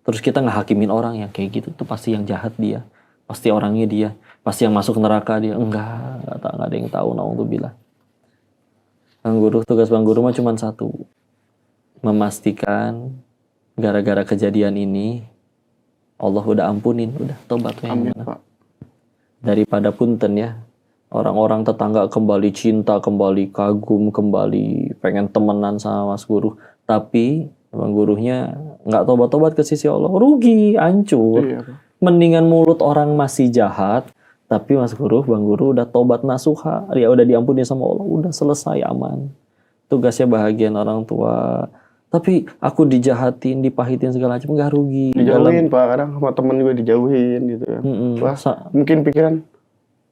B: terus kita ngehakimin orang yang kayak gitu, tuh pasti yang jahat dia, pasti orangnya dia, pasti yang masuk neraka dia. Enggak ada yang tahu, naudzubillah. Bang Guru, tugas Bang Guru mah cuma satu, memastikan gara-gara kejadian ini Allah udah ampunin, udah tobat.
A: Amin, Pak.
B: Daripada punten ya, Orang-orang tetangga kembali cinta, kembali kagum, kembali pengen temenan sama Mas Guru. Tapi Bang Gurunya nggak tobat-tobat ke sisi Allah. Rugi, hancur.
A: Iya, Pak.
B: Mendingan mulut orang masih jahat, tapi Mas Guru, Bang Guru udah tobat nasuha, ya udah diampuni sama Allah, udah selesai, aman. Tugasnya bahagian orang tua. Tapi aku dijahatin, dipahitin segala macam, nggak rugi.
A: Dijauhin Pak, kadang sama temen juga dijauhin gitu kan. Wah, mungkin pikiran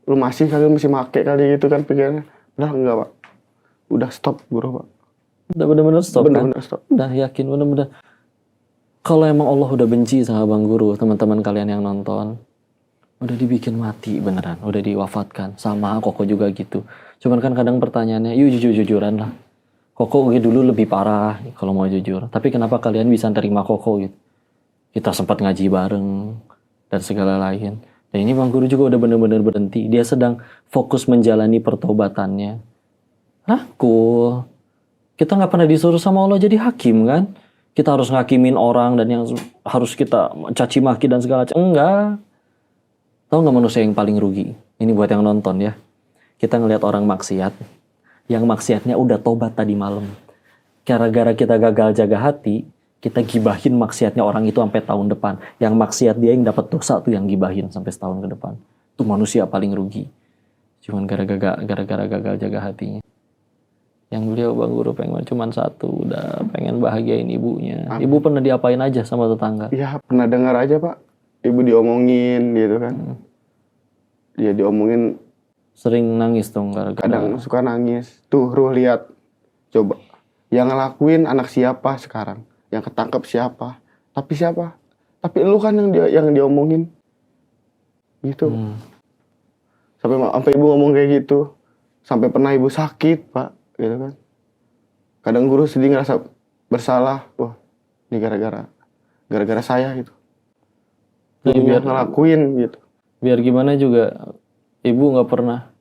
A: lu masih make kali gitu kan pikirannya. Udah enggak Pak, udah stop Guru Pak.
B: Udah bener-bener stop
A: Bener-bener
B: kan?
A: stop.
B: Udah yakin, bener-bener. Kalau emang Allah udah benci sama Bang Guru, teman-teman kalian yang nonton, udah dibikin mati beneran, udah diwafatkan. Sama Koko juga gitu. Cuman kan kadang pertanyaannya, yuk jujur-jujuran lah. Koko dulu lebih parah kalau mau jujur. Tapi kenapa kalian bisa terima Koko gitu? Kita sempat ngaji bareng dan segala lain. Dan ini Bang Guru juga udah bener-bener berhenti. Dia sedang fokus menjalani pertobatannya. Cool. Kita nggak pernah disuruh sama Allah jadi hakim kan? Kita harus ngakimin orang dan yang harus kita caci maki dan segala macam. Enggak. Tahu nggak manusia yang paling rugi? Ini buat yang nonton ya. Kita ngelihat orang maksiat. Yang maksiatnya udah tobat tadi malam. Gara-gara kita gagal jaga hati, kita gibahin maksiatnya orang itu sampai tahun depan. Yang maksiat dia yang dapat dosa tuh yang gibahin sampai setahun ke depan. Itu manusia paling rugi. Cuman gara-gara gagal jaga hatinya. Yang beliau Bang Guru pengen cuman satu, udah pengen bahagiain ibunya. Ibu pernah diapain aja sama tetangga?
A: Iya, pernah dengar aja Pak. Ibu diomongin gitu kan. Dia diomongin.
B: Sering nangis dong gara-gara.
A: Kadang suka nangis. Tuh, Ruh lihat. Coba. Yang ngelakuin anak siapa sekarang? Yang ketangkep siapa? Tapi siapa? Tapi lu kan yang diomongin. Gitu. Sampai ibu ngomong kayak gitu. Sampai pernah ibu sakit, Pak. Gitu kan. Kadang Guru sedih ngerasa bersalah. Wah, ini gara-gara saya gitu. Jadi biar ngelakuin gitu.
B: Biar gimana juga ibu nggak pernah.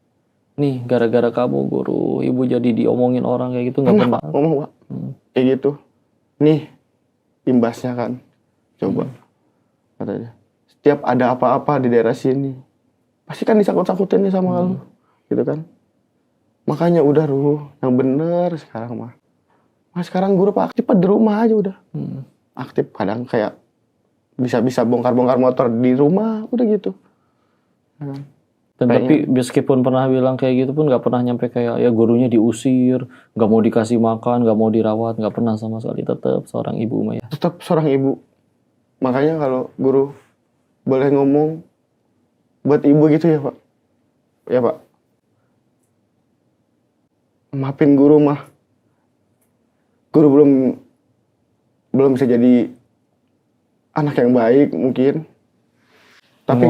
B: Nih gara-gara kamu Guru, ibu jadi diomongin orang kayak gitu nggak pernah.
A: Ngomong Pak. Kayak gitu. Nih imbasnya kan. Coba. Katanya. Setiap ada apa-apa di daerah sini, pasti kan disangkut-sangkutin nih sama lu. Gitu kan. Makanya udah Ruh, yang bener sekarang mah. Nah sekarang Guru Pak aktif di rumah aja udah. Aktif kadang kayak bisa bongkar-bongkar motor di rumah, udah gitu.
B: Dan tapi meskipun pernah bilang kayak gitu pun nggak pernah nyampe kayak ya gurunya diusir, nggak mau dikasih makan, nggak mau dirawat, nggak pernah sama sekali. Tetap seorang ibu Maya.
A: Tetap seorang ibu. Makanya kalau Guru boleh ngomong buat ibu gitu ya Pak. Ya Pak. Maafin Guru mah. Guru belum bisa jadi anak yang baik mungkin. Tapi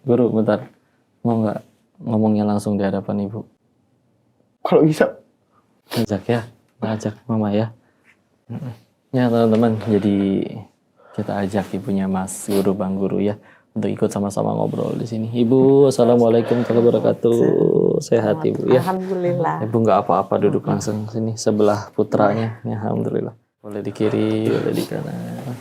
B: Guru bentar. Mau nggak ngomongnya langsung di hadapan ibu?
A: Kalau bisa.
B: Ajak Mama ya. Ya teman-teman, jadi kita ajak ibunya Mas Guru, Bang Guru ya, untuk ikut sama-sama ngobrol di sini. Ibu, assalamualaikum warahmatullahi wabarakatuh. Sehat Ibu ya?
C: Alhamdulillah.
B: Ibu nggak apa-apa, duduk langsung sini sebelah putranya. Ya, alhamdulillah. Boleh di kiri, boleh di kanan.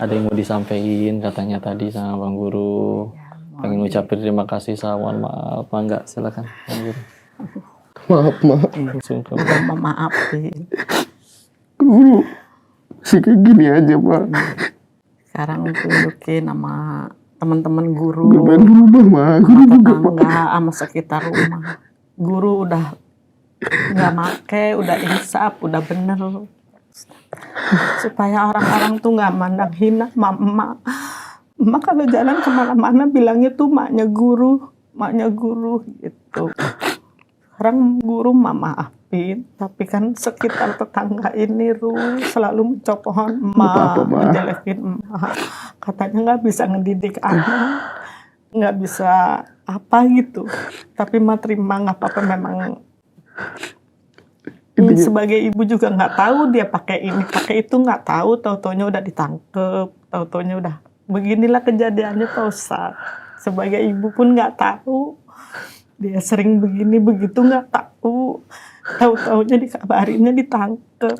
B: Ada yang mau disampaikan katanya tadi sama Bang Guru. Pengen ucapin terima kasih sama maaf. Enggak, silakan Bang Guru.
A: Maaf.
B: Langsung ke
C: Maafin.
A: Guru sih kayak gini aja Pak.
C: Sekarang tunjukin sama teman-teman Guru.
A: Guru pengen berubah mah. Guru juga Pak.
C: Tetangga sama sekitar rumah. Guru udah nggak make, udah insaf, udah bener. Supaya orang-orang tuh nggak mandang hina emak. Emak kalau jalan kemana-mana bilangnya tuh maknya guru gitu. Sekarang Guru maafin, tapi kan sekitar tetangga ini selalu mencopohon emak, menjelekin emak. Katanya nggak bisa ngedidik anak, nggak bisa apa gitu. Tapi emak terima, nggak apa-apa, memang. Sebagai ibu juga nggak tahu dia pakai ini, pakai itu, nggak tahu. Tahu-taunya udah ditangkep, tahu-taunya udah. Beginilah kejadiannya Pak Ustadz. Sebagai ibu pun nggak tahu. Dia sering begini begitu nggak tahu. Tahu-taunya dikabarinnya ditangkep.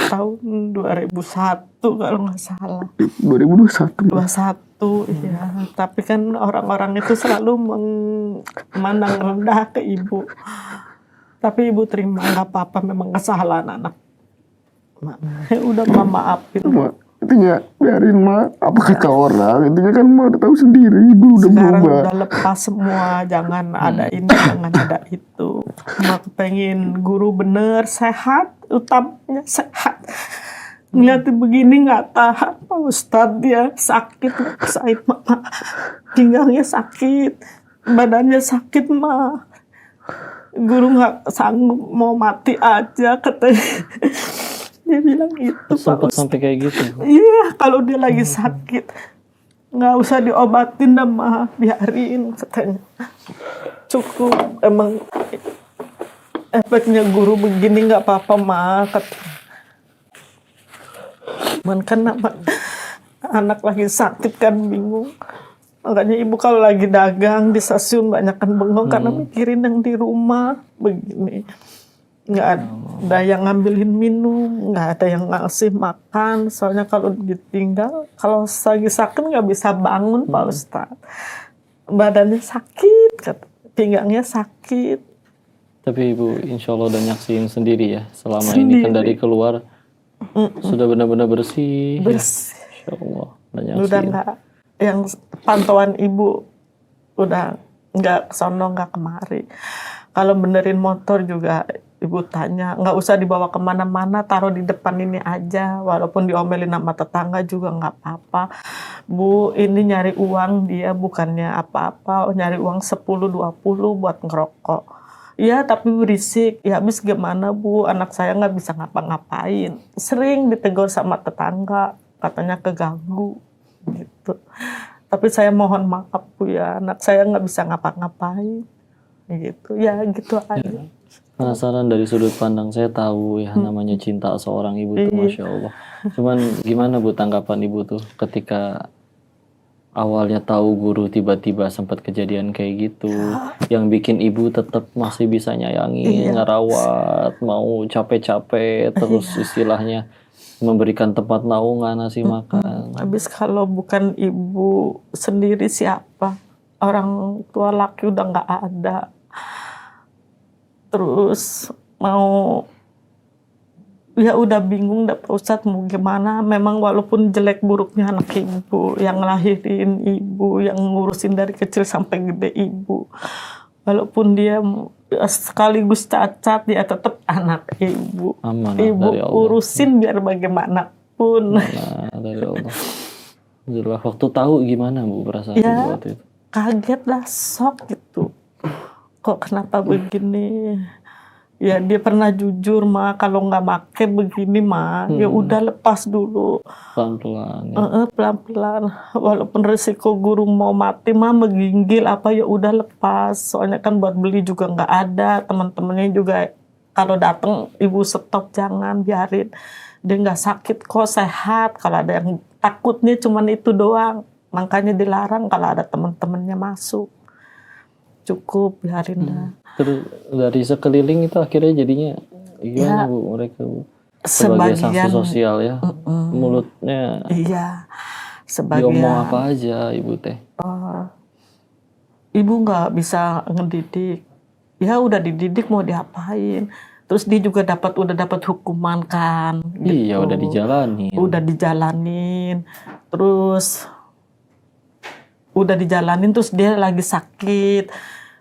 C: Tahun 2001 kalau nggak salah.
A: 2021.
C: gitu ya. Tapi kan orang-orang itu selalu memandang rendah ke ibu. Tapi ibu terima, nggak apa-apa, memang kesalahan anak. Ya udah mama maafin.
A: Ma, intinya biarin Ma, apa kata orang, intinya kan Ma udah tahu sendiri, ibu udah
C: Sekarang
A: berubah.
C: udah lepas semua, jangan ada ini, jangan ada itu. Cuma pengen guru bener, sehat, utamanya sehat. Ngeliatin begini nggak tahan, Pak Ustadz, dia sakit, saya mama, pinggangnya sakit, badannya sakit mah. Guru nggak sanggup, mau mati aja katanya. Dia bilang gitu, Pak
B: Sempat
C: Ustadz.
B: sampai kayak gitu.
C: Iya, kalau dia lagi sakit nggak usah diobatin dah mah, biarin katanya. Cukup, emang efeknya guru begini nggak apa-apa mah katanya. Cuman kan anak lagi sakit kan bingung. Makanya ibu kalau lagi dagang di stasiun banyak kan bengong karena mikirin yang di rumah begini. Nggak ada yang ngambilin minum, nggak ada yang ngasih makan. Soalnya kalau ditinggal, kalau lagi sakit nggak bisa bangun Pak Ustadz. Badannya sakit, pinggangnya sakit.
B: Tapi ibu insya Allah udah nyaksiin sendiri ya. Selama ini kan dari keluar sudah benar-benar bersih.
C: Bersih.
B: Ya. Insya Allah udah
C: Udah
B: nyaksiin.
C: nggak, yang pantauan ibu udah nggak kesono nggak kemari. Kalau benerin motor juga ibu tanya, nggak usah dibawa kemana-mana, taruh di depan ini aja. Walaupun diomelin sama tetangga juga nggak apa-apa. Bu, ini nyari uang dia bukannya apa-apa, nyari uang 10-20 buat ngerokok. Iya, tapi berisik. Ya habis gimana Bu, anak saya nggak bisa ngapa-ngapain. Sering ditegur sama tetangga, katanya keganggu gitu. Tapi saya mohon maaf Bu ya, anak saya nggak bisa ngapa-ngapain gitu. Ya gitu aja.
B: Penasaran dari sudut pandang saya tahu ya namanya cinta seorang ibu tuh Masya Allah. Cuman gimana Bu tanggapan ibu tuh ketika awalnya tahu guru tiba-tiba sempat kejadian kayak gitu, yang bikin ibu tetap masih bisa nyayangin, ngerawat, mau capek-capek, terus istilahnya memberikan tempat naungan, ngasih makan.
C: Habis kalau bukan ibu sendiri siapa? Orang tua laki udah nggak ada. Terus mau ya udah bingung dah Pak Ustadz mau gimana. Memang walaupun jelek buruknya anak ibu, yang ngelahirin ibu, yang ngurusin dari kecil sampai gede ibu. Walaupun dia sekaligus cacat, dia tetap anak ibu.
B: Amanah
C: Ibu
B: dari Allah.
C: urusin biar bagaimanapun.
B: Nah, dari Allah. Alhamdulillah. Waktu tahu gimana Bu perasaan ibu
C: Ya,
B: waktu itu?
C: kaget lah, shock gitu. Kok kenapa begini? Ya dia pernah jujur mah kalau nggak make begini mah ya udah lepas dulu.
B: Pelan-pelan. Ya.
C: Pelan-pelan. Walaupun resiko guru mau mati mah menggigil apa ya udah lepas. Soalnya kan buat beli juga nggak ada. Teman-temannya juga kalau datang ibu stop, jangan, biarin. Dia nggak sakit kok, sehat. Kalau ada yang takutnya cuman itu doang. Makanya dilarang kalau ada teman-temannya masuk. Cukup, biarin dah.
B: Terus dari sekeliling itu akhirnya jadinya gimana Bu mereka Bu? Sebagai sanksi
C: Sebagian
B: sosial ya. Mulutnya
C: iya,
B: diomong
C: sebagian
B: apa aja ibu teh.
C: ibu nggak bisa ngedidik. Ya udah dididik mau diapain. Terus dia juga udah dapat hukuman kan.
B: Iya
C: gitu.
B: udah dijalanin.
C: Udah dijalanin. Terus udah dijalanin terus dia lagi sakit.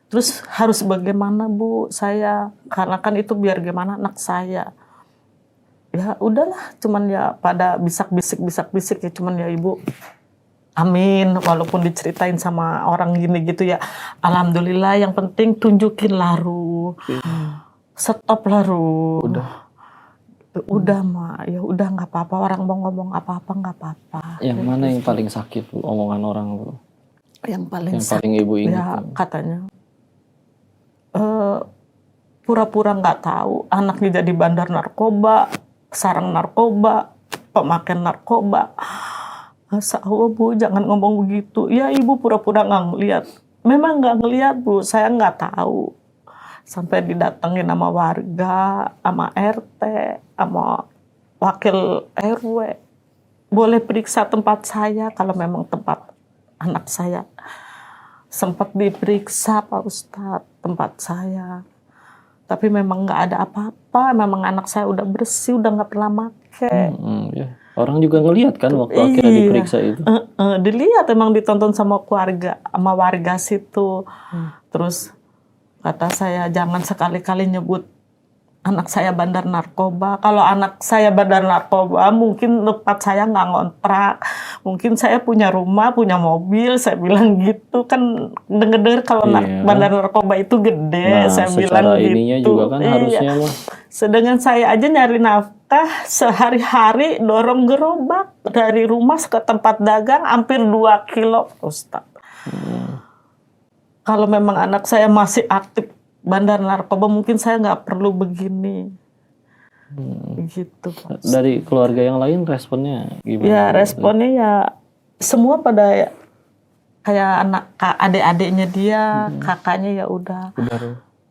C: Terus harus bagaimana Bu saya, karena kan itu biar gimana anak saya. Ya udahlah, cuman ya pada bisik-bisik ya, cuman ya ibu amin, walaupun diceritain sama orang gini gitu ya, alhamdulillah, yang penting tunjukin laru, stop laru. Udah mah, ya udah nggak apa-apa, orang mau ngomong apa-apa nggak apa-apa.
B: Yang mana yang paling sakit Bu omongan orang Bu?
C: Yang paling
B: Yang paling ibu ingat
C: ya
B: Bu?
C: katanya pura-pura nggak tahu anaknya jadi bandar narkoba, sarang narkoba, pemakaian narkoba. Masa Allah Bu, jangan ngomong begitu. Ya ibu pura-pura nggak ngeliat. Memang nggak ngeliat Bu, saya nggak tahu. Sampai didatengin sama warga, sama RT, sama wakil RW. Boleh periksa tempat saya kalau memang tempat anak saya sempat diperiksa Pak Ustadz tempat saya, tapi memang nggak ada apa-apa. Memang anak saya udah bersih, udah nggak pernah make.
B: Ya. Orang juga ngelihat kan waktu akhirnya diperiksa itu.
C: Dilihat, emang ditonton sama keluarga, sama warga situ. Terus kata saya jangan sekali-kali nyebut anak saya bandar narkoba. Kalau anak saya bandar narkoba, mungkin tempat saya nggak ngontrak. Mungkin saya punya rumah, punya mobil. Saya bilang gitu kan, denger-denger kalau bandar narkoba itu gede. Saya bilang gitu.
B: Ininya juga kan harusnya mah.
C: Sedangkan saya aja nyari nafkah sehari-hari dorong gerobak dari rumah ke tempat dagang hampir 2 kilo, Ustaz. Kalau memang anak saya masih aktif bandar narkoba, mungkin saya nggak perlu begini. Gitu.
B: Dari keluarga yang lain responnya gimana?
C: Ya responnya ya semua pada kayak adik-adiknya dia, kakaknya ya udah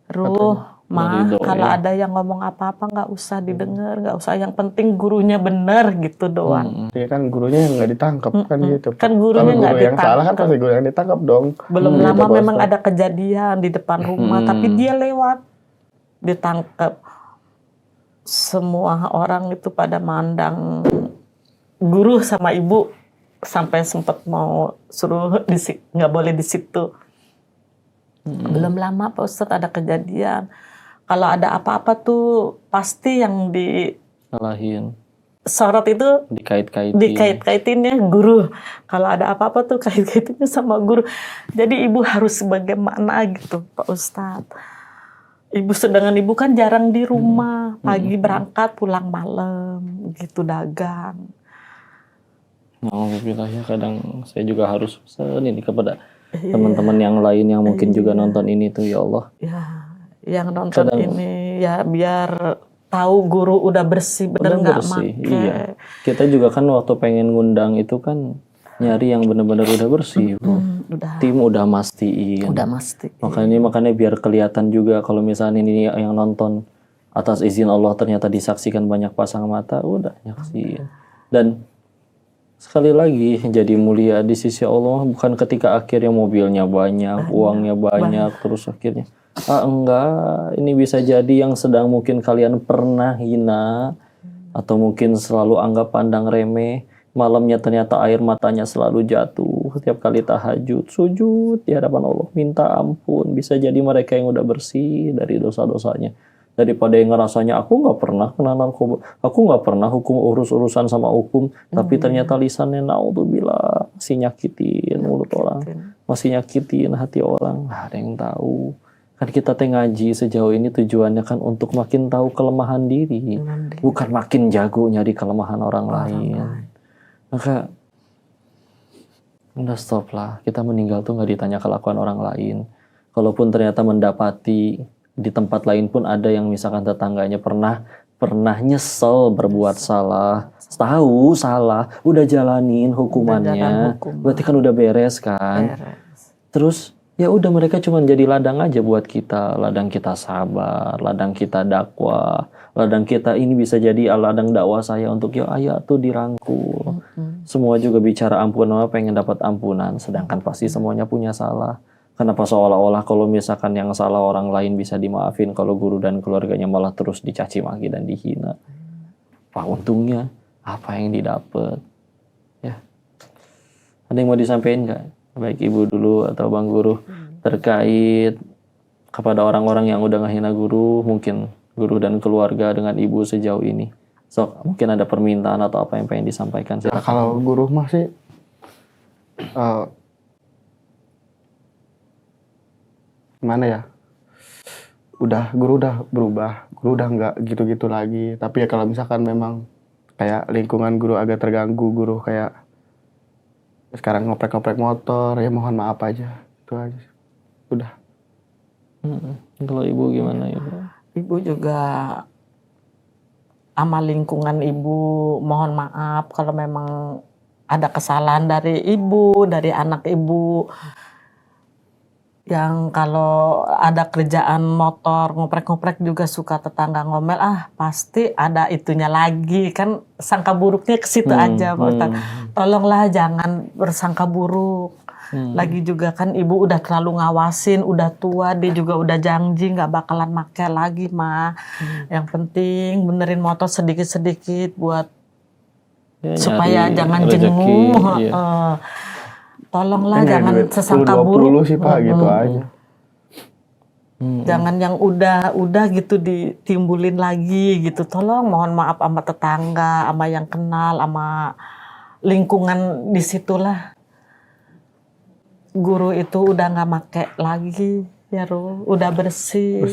C: ruh. Mah kalau ada yang ngomong apa-apa nggak usah didengar, nggak usah, yang penting gurunya bener gitu doang.
A: Ya kan gurunya yang nggak ditangkap kan gitu.
C: Kan gurunya nggak ditangkap.
A: Yang salah kan pasti guru yang ditangkap dong.
C: Belum lama memang ada kejadian di depan rumah, tapi dia lewat ditangkap. Semua orang itu pada mandang guru sama ibu, sampai sempat mau suruh nggak boleh di situ. Belum lama Pak Ustadz ada kejadian. Kalau ada apa-apa tuh pasti yang
B: salahin.
C: Sorot itu dikait-kaitinnya guru. Kalau ada apa-apa tuh kait-kaitinnya sama guru. Jadi ibu harus bagaimana gitu Pak Ustadz. Sedangkan ibu kan jarang di rumah. Pagi berangkat pulang malam gitu dagang.
B: Alhamdulillah ya, kadang saya juga harus pesan ini kepada teman-teman yang lain yang mungkin juga nonton ini tuh, ya Allah.
C: Ya, yang nonton ini ya biar tahu guru udah bersih, bener nggak make.
B: Iya. Kita juga kan waktu pengen ngundang itu kan nyari yang benar-benar udah bersih, bro. Tim udah mastiin. Makanya biar kelihatan juga kalau misalnya ini yang nonton atas izin Allah ternyata disaksikan banyak pasang mata, udah nyaksiin. Dan sekali lagi jadi mulia di sisi Allah bukan ketika akhirnya mobilnya banyak, uangnya banyak, terus akhirnya enggak, ini bisa jadi yang sedang mungkin kalian pernah hina atau mungkin selalu anggap pandang remeh, malamnya ternyata air matanya selalu jatuh setiap kali tahajud, sujud di hadapan Allah, minta ampun. Bisa jadi mereka yang udah bersih dari dosa-dosanya, daripada yang ngerasanya aku nggak pernah kena narkoba, aku nggak pernah urus-urusan sama hukum, tapi ternyata lisannya naudzubillah masih nyakitin mulut orang, masih nyakitin hati orang. Nggak ada yang tahu. Kan kita ngaji sejauh ini tujuannya kan untuk makin tahu kelemahan diri, bukan makin jago nyari kelemahan orang lain. Maka udah stop lah. Kita meninggal tuh nggak ditanya kelakuan orang lain. Kalaupun ternyata mendapati di tempat lain pun ada yang misalkan tetangganya pernah nyesel berbuat salah, tahu salah, udah jalanin hukumannya, berarti kan udah beres kan. Terus ya udah, mereka cuma jadi ladang aja buat kita, ladang kita sabar, ladang kita dakwah, ladang kita ini bisa jadi ladang dakwah saya untuk ya ayo tuh dirangkul. Semua juga bicara ampunan, pengen dapat ampunan, sedangkan pasti semuanya punya salah. Kenapa seolah-olah kalau misalkan yang salah orang lain bisa dimaafin, kalau guru dan keluarganya malah terus dicaci maki dan dihina? Apa untungnya? Apa yang didapat? Ya. Ada yang mau disampaikan nggak? Baik Ibu dulu atau Bang Guru, terkait kepada orang-orang yang udah ngehina guru, mungkin guru dan keluarga dengan Ibu sejauh ini. So, mungkin ada permintaan atau apa yang pengen disampaikan?
A: Ya, kalau guru masih gimana ya? Guru udah berubah, guru udah nggak gitu-gitu lagi. Tapi ya kalau misalkan memang kayak lingkungan guru agak terganggu, guru kayak sekarang ngoprek-ngoprek motor, ya mohon maaf aja, itu aja. Udah.
B: Kalau Ibu gimana ya?
C: Ibu juga sama lingkungan Ibu mohon maaf kalau memang ada kesalahan dari Ibu, dari anak Ibu. Yang kalau ada kerjaan motor, ngoprek-ngoprek juga suka tetangga ngomel, pasti ada itunya lagi. Kan sangka buruknya ke situ aja, Pak Ustadz. Tolonglah jangan bersangka buruk. Lagi juga kan ibu udah terlalu ngawasin, udah tua, dia juga udah janji nggak bakalan make lagi mah. Yang penting benerin motor sedikit-sedikit buat supaya
B: nyari
C: jangan
B: rezeki,
C: jenuh.
B: iya.
C: Tolonglah
A: Ini
C: jangan
A: duit
C: sesangka
A: 10-20
C: buruk.
A: sih Pak, gitu aja.
C: Jangan yang udah gitu ditimbulin lagi gitu. Tolong mohon maaf sama tetangga, sama yang kenal, sama lingkungan di situlah. Guru itu udah nggak make lagi, ya Ru. Udah bersih.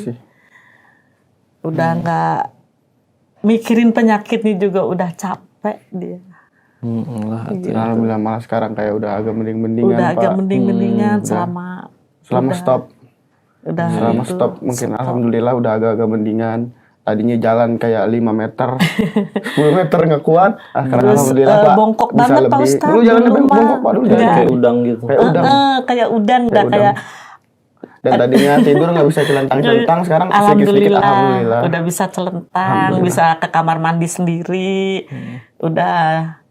C: Udah nggak mikirin penyakitnya juga udah capek dia.
A: Alhamdulillah malah sekarang kayak udah agak mending-mendingan
C: Udah
A: Pak.
C: agak mending-mendingan selama
A: stop.
C: udah
A: Selama
C: itu,
A: stop mungkin alhamdulillah udah agak-agak mendingan. Tadinya jalan kayak 5 meter, 10 meter nggak kuat. Sekarang
C: Terus,
A: alhamdulillah Pak
C: bongkok
A: bisa
C: banget Pak
A: lebih.
C: Ustadz.
A: Dulu jalan lebih
C: Mah.
A: bongkok Pak dulu.
C: Enggak.
B: Kayak udang gitu.
A: Kayak udang.
C: Kayak udang, udah
A: udang.
C: kayak
A: Dan tadinya tidur nggak bisa celentang-celentang, sekarang sedikit-sedikit alhamdulillah.
C: Udah bisa celentang, bisa ke kamar mandi sendiri. Udah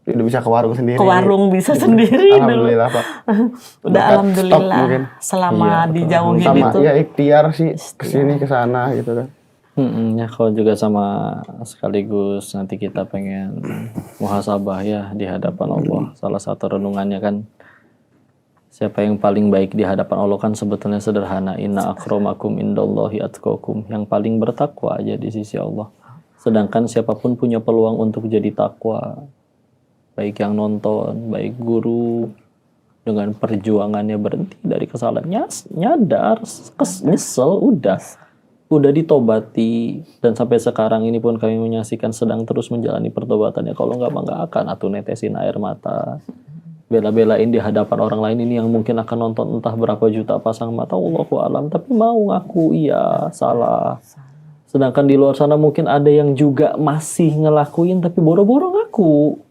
A: bisa ke warung sendiri.
C: ke warung bisa sendiri dulu.
A: Alhamdulillah Pak.
C: Udah
A: Berkat
C: alhamdulillah
A: stop mungkin.
C: selama dijauhin
A: Sama
C: itu.
A: ya ikhtiar sih kesini kesana gitu kan.
B: Ya kalau juga sama sekaligus nanti kita pengen muhasabah ya di hadapan Allah. Salah satu renungannya kan siapa yang paling baik di hadapan Allah kan sebetulnya sederhana. Inna akramakum indallahi atqakum. Yang paling bertakwa aja di sisi Allah. Sedangkan siapapun punya peluang untuk jadi takwa. Baik yang nonton, baik guru, dengan perjuangannya berhenti dari kesalahannya, nyadar, nyesel, udah ditobati. Dan sampai sekarang ini pun kami menyaksikan sedang terus menjalani pertobatannya. Kalau nggak akan atau netesin air mata, bela-belain di hadapan orang lain ini yang mungkin akan nonton entah berapa juta pasang mata, Allahu alam, tapi mau ngaku iya salah. Sedangkan di luar sana mungkin ada yang juga masih ngelakuin tapi boro-boro ngaku.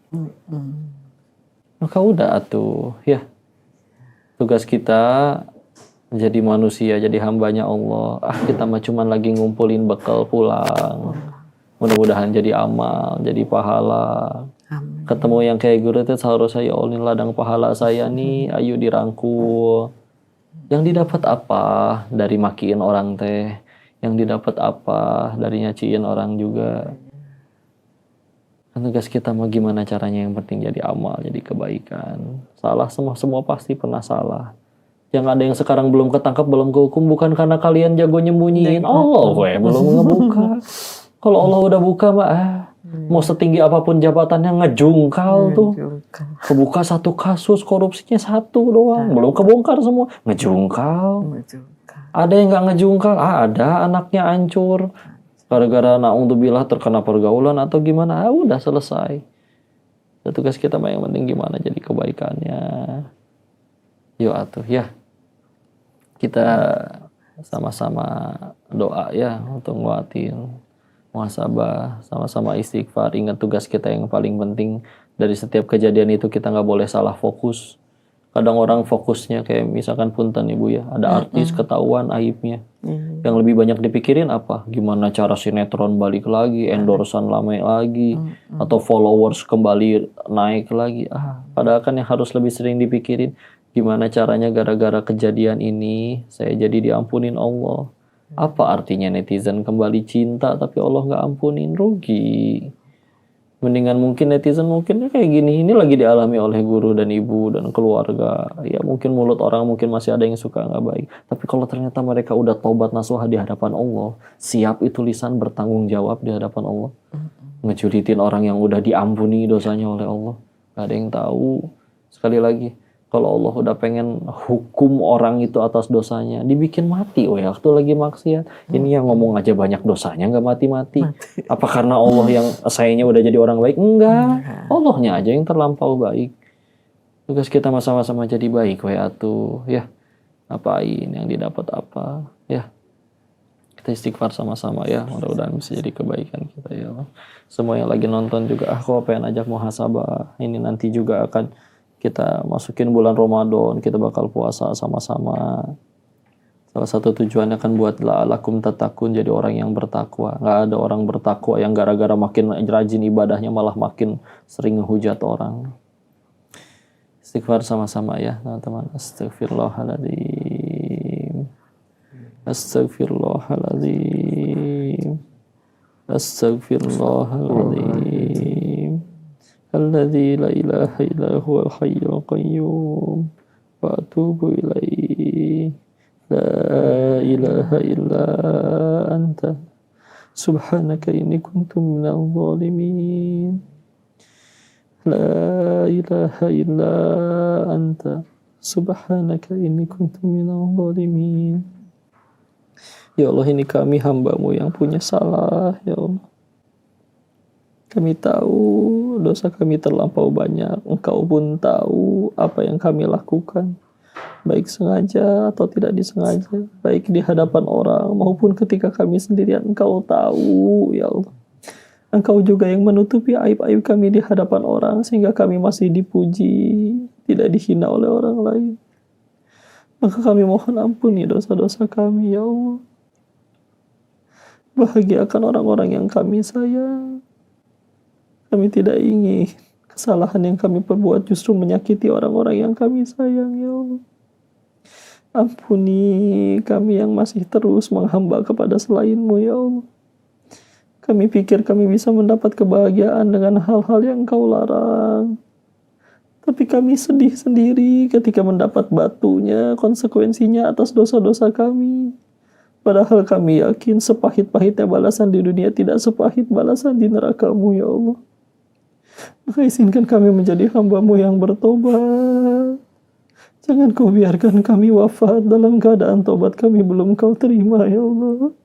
B: Maka udah atuh ya, tugas kita jadi manusia, jadi hambanya Allah. Kita mah cuman lagi ngumpulin bekal pulang. Mudah-mudahan jadi amal, jadi pahala.
C: Amin.
B: Ketemu yang kayak guru itu seharusnya ya Allah ladang pahala saya nih, ayo dirangkul. Yang didapat apa dari makiin orang teh? Yang didapat apa dari nyaciin orang juga? Tugas kita mau gimana caranya, yang penting jadi amal, jadi kebaikan. Salah semua pasti pernah salah. Yang ada yang sekarang belum ketangkap, belum kehukum bukan karena kalian jago nyembunyiin. Allah belum ngebuka. Kalau Allah udah buka mah mau setinggi apapun jabatannya ngejungkal tuh. Kebuka satu kasus korupsinya satu doang, belum kebongkar semua, ngejungkal. Ada yang nggak ngejungkal, ada anaknya hancur. Gara-gara na'udzubillah terkena pergaulan atau gimana, udah selesai. Dan tugas kita mah yang penting gimana jadi kebaikannya. Yuk atuh ya. Kita sama-sama doa ya untuk nguatin muhasabah, sama-sama istighfar. Ingat tugas kita yang paling penting dari setiap kejadian itu kita nggak boleh salah fokus. Kadang orang fokusnya kayak misalkan punten ibu ya, ada artis ketahuan aibnya. Yang lebih banyak dipikirin apa? Gimana cara sinetron balik lagi, endorsan lama lagi, atau followers kembali naik lagi. Padahal kan yang harus lebih sering dipikirin, gimana caranya gara-gara kejadian ini saya jadi diampunin Allah. Apa artinya netizen kembali cinta tapi Allah nggak ampunin, rugi. Mendingan mungkin netizen mungkin kayak gini, ini lagi dialami oleh guru dan ibu dan keluarga. Ya mungkin mulut orang mungkin masih ada yang suka nggak baik. Tapi kalau ternyata mereka udah taubat nasuha di hadapan Allah, siap itu lisan bertanggung jawab di hadapan Allah. Ngejulitin orang yang udah diampuni dosanya oleh Allah. Gak ada yang tahu. Sekali lagi, kalau Allah udah pengen hukum orang itu atas dosanya, dibikin mati waktu lagi maksiat. Ini yang ngomong aja banyak dosanya nggak mati-mati. Apa karena Allah yang sayanya udah jadi orang baik? Enggak. Allahnya aja yang terlampau baik. Tugas kita sama-sama jadi baik atuh ya. Apain yang didapat apa ya. Kita istighfar sama-sama ya. Mudah-mudahan bisa jadi kebaikan kita ya. Semua yang lagi nonton juga aku pengen ajak muhasabah. Ini nanti juga akan kita masukin bulan Ramadan, kita bakal puasa sama-sama. Salah satu tujuannya kan buat la'alakum tatakun, jadi orang yang bertakwa. Nggak ada orang bertakwa yang gara-gara makin rajin ibadahnya malah makin sering ngehujat orang. Istighfar sama-sama ya teman-teman. Astagfirullahaladzim. Astagfirullahaladzim. Astagfirullahaladzim. Alladzi la ilaha illa huwal hayyul qayyum. Wa atubu ilaihi. La ilaha illa anta. Subhanaka inni kuntu minal zalimin. La ilaha illa anta. Subhanaka inni kuntu minal zalimin. Ya Allah, ini kami hamba-Mu yang punya salah, ya Allah. Kami tahu dosa kami terlampau banyak. Engkau pun tahu apa yang kami lakukan. Baik sengaja atau tidak disengaja. Baik di hadapan orang maupun ketika kami sendirian. Engkau tahu, ya Allah. Engkau juga yang menutupi aib-aib kami di hadapan orang sehingga kami masih dipuji, tidak dihina oleh orang lain. Maka kami mohon ampuni dosa-dosa kami, ya Allah. Bahagiakan orang-orang yang kami sayang. Kami tidak ingin kesalahan yang kami perbuat justru menyakiti orang-orang yang kami sayang, ya Allah. Ampuni kami yang masih terus menghamba kepada selain-Mu, ya Allah. Kami pikir kami bisa mendapat kebahagiaan dengan hal-hal yang Engkau larang. Tapi kami sedih sendiri ketika mendapat batunya, konsekuensinya atas dosa-dosa kami. Padahal kami yakin sepahit-pahitnya balasan di dunia tidak sepahit balasan di neraka-Mu, ya Allah. Maka izinkan kami menjadi hamba-Mu yang bertobat. Jangan Kau biarkan kami wafat dalam keadaan tobat kami belum Kau terima, ya Allah.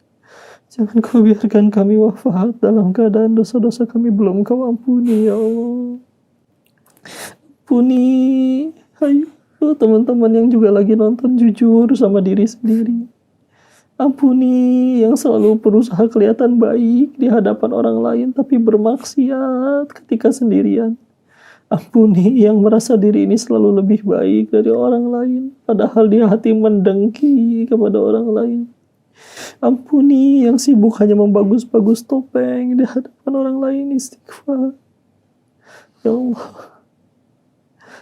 B: Jangan Kau biarkan kami wafat dalam keadaan dosa-dosa kami belum Kau ampuni, ya Allah. Ampuni, ayo teman-teman yang juga lagi nonton, jujur sama diri sendiri. Ampuni yang selalu berusaha kelihatan baik di hadapan orang lain tapi bermaksiat ketika sendirian. Ampuni yang merasa diri ini selalu lebih baik dari orang lain padahal di hati mendengki kepada orang lain. Ampuni yang sibuk hanya membagus-bagus topeng di hadapan orang lain. Istighfar, ya Allah.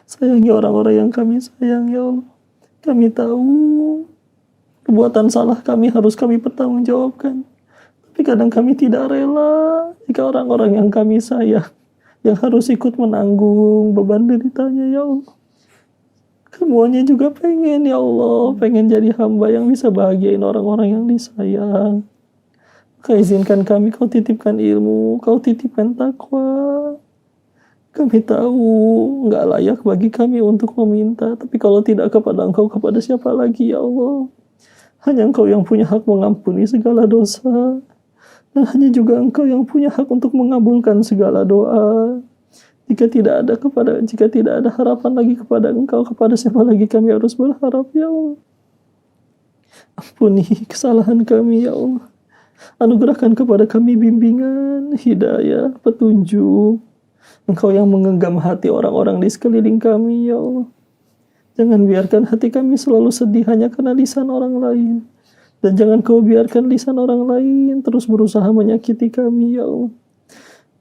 B: Sayangi orang-orang yang kami sayang, ya Allah. Kami tahu perbuatan salah kami harus kami pertanggungjawabkan. Tapi kadang kami tidak rela jika orang-orang yang kami sayang yang harus ikut menanggung beban deritanya, ya Allah. Semuanya juga pengen, ya Allah, pengen jadi hamba yang bisa bahagiain orang-orang yang disayang. Maka izinkan kami Kau titipkan ilmu, Kau titipkan takwa. Kami tahu nggak layak bagi kami untuk meminta, tapi kalau tidak kepada Engkau, kepada siapa lagi, ya Allah? Hanya Engkau yang punya hak mengampuni segala dosa. Dan hanya juga Engkau yang punya hak untuk mengabulkan segala doa. Jika tidak ada harapan lagi kepada Engkau, kepada siapa lagi kami harus berharap, ya Allah? Ampuni kesalahan kami, ya Allah. Anugerahkan kepada kami bimbingan, hidayah, petunjuk. Engkau yang menggenggam hati orang-orang di sekeliling kami, ya Allah. Jangan biarkan hati kami selalu sedih hanya karena lisan orang lain. Dan jangan Kau biarkan lisan orang lain terus berusaha menyakiti kami, ya Allah.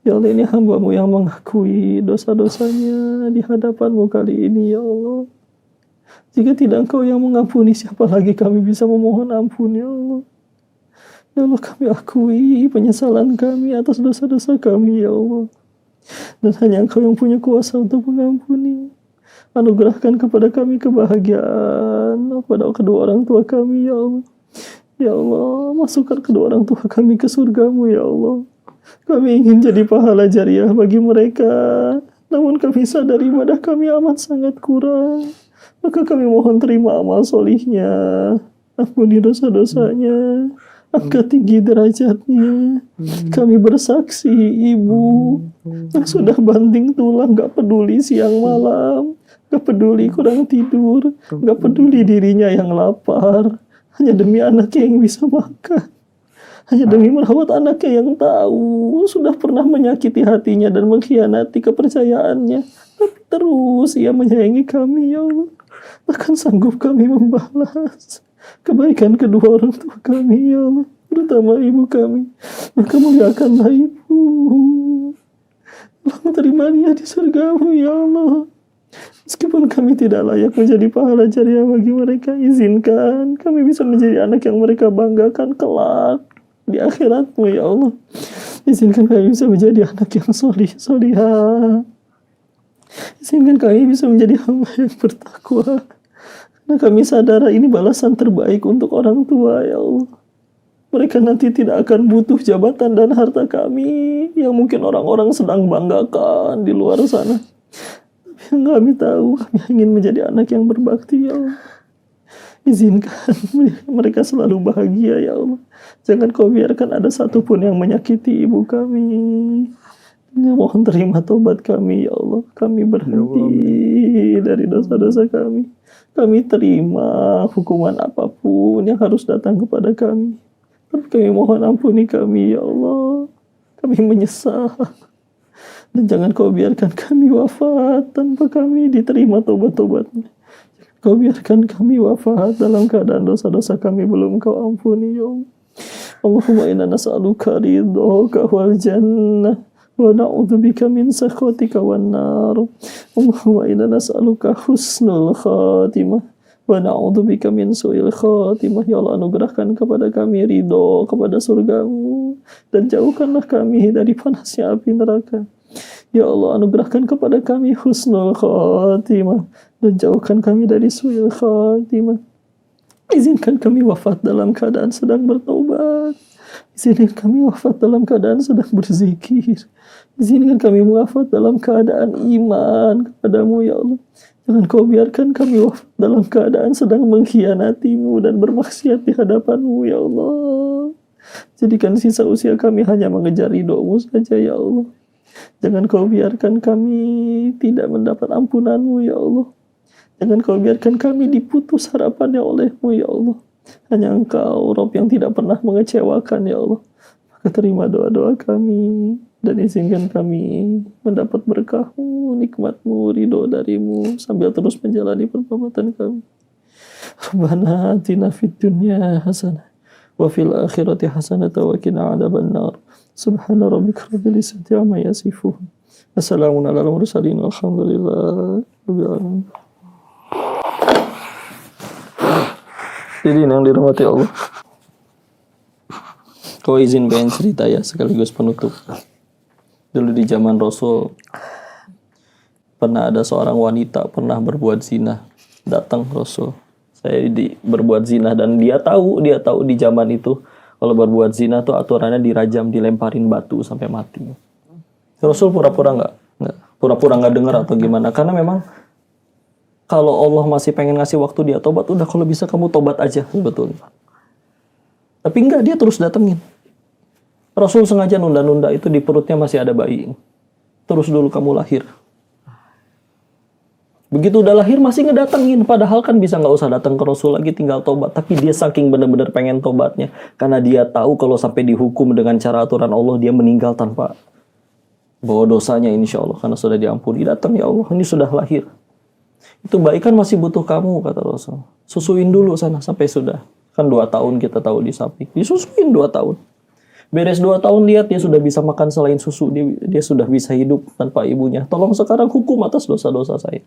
B: Ya Allah, ini hamba-Mu yang mengakui dosa-dosanya di hadapan-Mu kali ini, ya Allah. Jika tidak Engkau yang mengampuni, siapa lagi kami bisa memohon ampun, ya Allah. Ya Allah, kami akui penyesalan kami atas dosa-dosa kami, ya Allah. Dan hanya Engkau yang punya kuasa untuk mengampuni. Anugerahkan kepada kami kebahagiaan kepada kedua orang tua kami, ya Allah. Ya Allah, masukkan kedua orang tua kami ke surga-Mu, ya Allah. Kami ingin jadi pahala jariah bagi mereka. Namun kami sadar ibadah kami amat sangat kurang. Maka kami mohon terima amal solihnya. Ampuni dosa-dosanya. Angkat tinggi derajatnya. Kami bersaksi ibu yang sudah banting tulang, gak peduli siang malam, gak peduli kurang tidur, gak peduli dirinya yang lapar, hanya demi anaknya yang bisa makan, hanya demi merawat anaknya yang tahu sudah pernah menyakiti hatinya dan mengkhianati kepercayaannya, tapi terus ia menyayangi kami, ya Allah. Takkan sanggup kami membalas kebaikan kedua orang tua kami, ya Allah, terutama ibu kami. Maka muliakanlah ibu. Allah, terima dia di surga-Mu, ya Allah.
D: Meskipun kami tidak layak menjadi pahala jariah bagi mereka, izinkan kami bisa menjadi anak yang mereka banggakan kelak di akhirat-Mu ya Allah. Izinkan kami bisa menjadi anak yang solihah. Izinkan kami bisa menjadi hamba yang bertakwa. Karena kami sadar ini balasan terbaik untuk orang tua ya Allah. Mereka nanti tidak akan butuh jabatan dan harta kami yang mungkin orang-orang sedang banggakan di luar sana. Yang kami tahu, kami ingin menjadi anak yang berbakti ya Allah. Izinkan mereka selalu bahagia ya Allah. Jangan Kau biarkan ada satupun yang menyakiti ibu kami. Ya, mohon terima tobat kami ya Allah. Kami berhenti dari dosa-dosa kami. Kami terima hukuman apapun yang harus datang kepada kami. Tapi kami mohon ampuni kami ya Allah. Kami menyesal. Dan jangan Kau biarkan kami wafat tanpa kami diterima tobat-tobatnya. Kau biarkan kami wafat dalam keadaan dosa-dosa kami belum Kau ampuni ya Allah. Allahumma inna nas'aluka ridhaka wal jannah wa na'udzubika min sakhatika wan nar. Allahumma inna nas'aluka husnul khatimah wa na'udzubika min su'il khatimah. Ya Allah, anugerahkan kepada kami ridho kepada surga-Mu dan jauhkanlah kami dari panasnya api neraka. Ya Allah, anugerahkan kepada kami husnul khatimah dan jauhkan kami dari su'il khatimah. Izinkan kami wafat dalam keadaan sedang bertaubat. Izinkan kami wafat dalam keadaan sedang berzikir. Izinkan kami wafat dalam keadaan iman kepadamu ya Allah. Jangan Kau biarkan kami wafat dalam keadaan sedang mengkhianati-Mu dan bermaksiat di hadapan-Mu ya Allah. Jadikan sisa usia kami hanya mengejar ridho-Mu saja ya Allah. Jangan Kau biarkan kami tidak mendapat ampunan-Mu ya Allah. Jangan Kau biarkan kami diputus harapannya oleh-Mu ya Allah. Hanya Engkau Rabb yang tidak pernah mengecewakan ya Allah. Maka terima doa-doa kami dan izinkan kami mendapat berkah-Mu, nikmat-Mu, ridho dari-Mu sambil terus menjalani pertobatan kami. Rabbana atina fid dunya hasanah wa fil akhirati hasanah wa qina adzabannar. Subhana rabbika rabbil izzati amma yasifun. Wassalamun alal mursalin walhamdulillahi rabbil alamin. Jadi yang dirahmati Allah, Kau izin pengen cerita ya sekaligus penutup. Dulu di zaman Rasul pernah ada seorang wanita pernah berbuat zina. Datang Rasul, saya berbuat zina, dan dia tahu di zaman itu kalau berbuat zina tuh aturannya dirajam, dilemparin batu sampai mati. Rasul pura-pura nggak dengar atau gimana? Karena memang kalau Allah masih pengen ngasih waktu dia tobat, udah kalau bisa kamu tobat aja sebetulnya. Tapi enggak, dia terus datengin. Rasul sengaja nunda-nunda, itu di perutnya masih ada bayi. Terus dulu kamu lahir. Begitu udah lahir masih ngedatengin, padahal kan bisa nggak usah datang ke Rasul lagi, tinggal tobat. Tapi dia saking benar-benar pengen tobatnya, karena dia tahu kalau sampai dihukum dengan cara aturan Allah, dia meninggal tanpa bawa dosanya insya Allah, karena sudah diampuni. Datang ya Allah, ini sudah lahir. Itu bayi kan masih butuh kamu, kata Rasul. Susuin dulu sana sampai sudah. Kan 2 tahun kita tahu di samping. Disusuin 2 tahun. Beres 2 tahun lihat dia sudah bisa makan selain susu. Dia sudah bisa hidup tanpa ibunya. Tolong sekarang hukum atas dosa-dosa saya.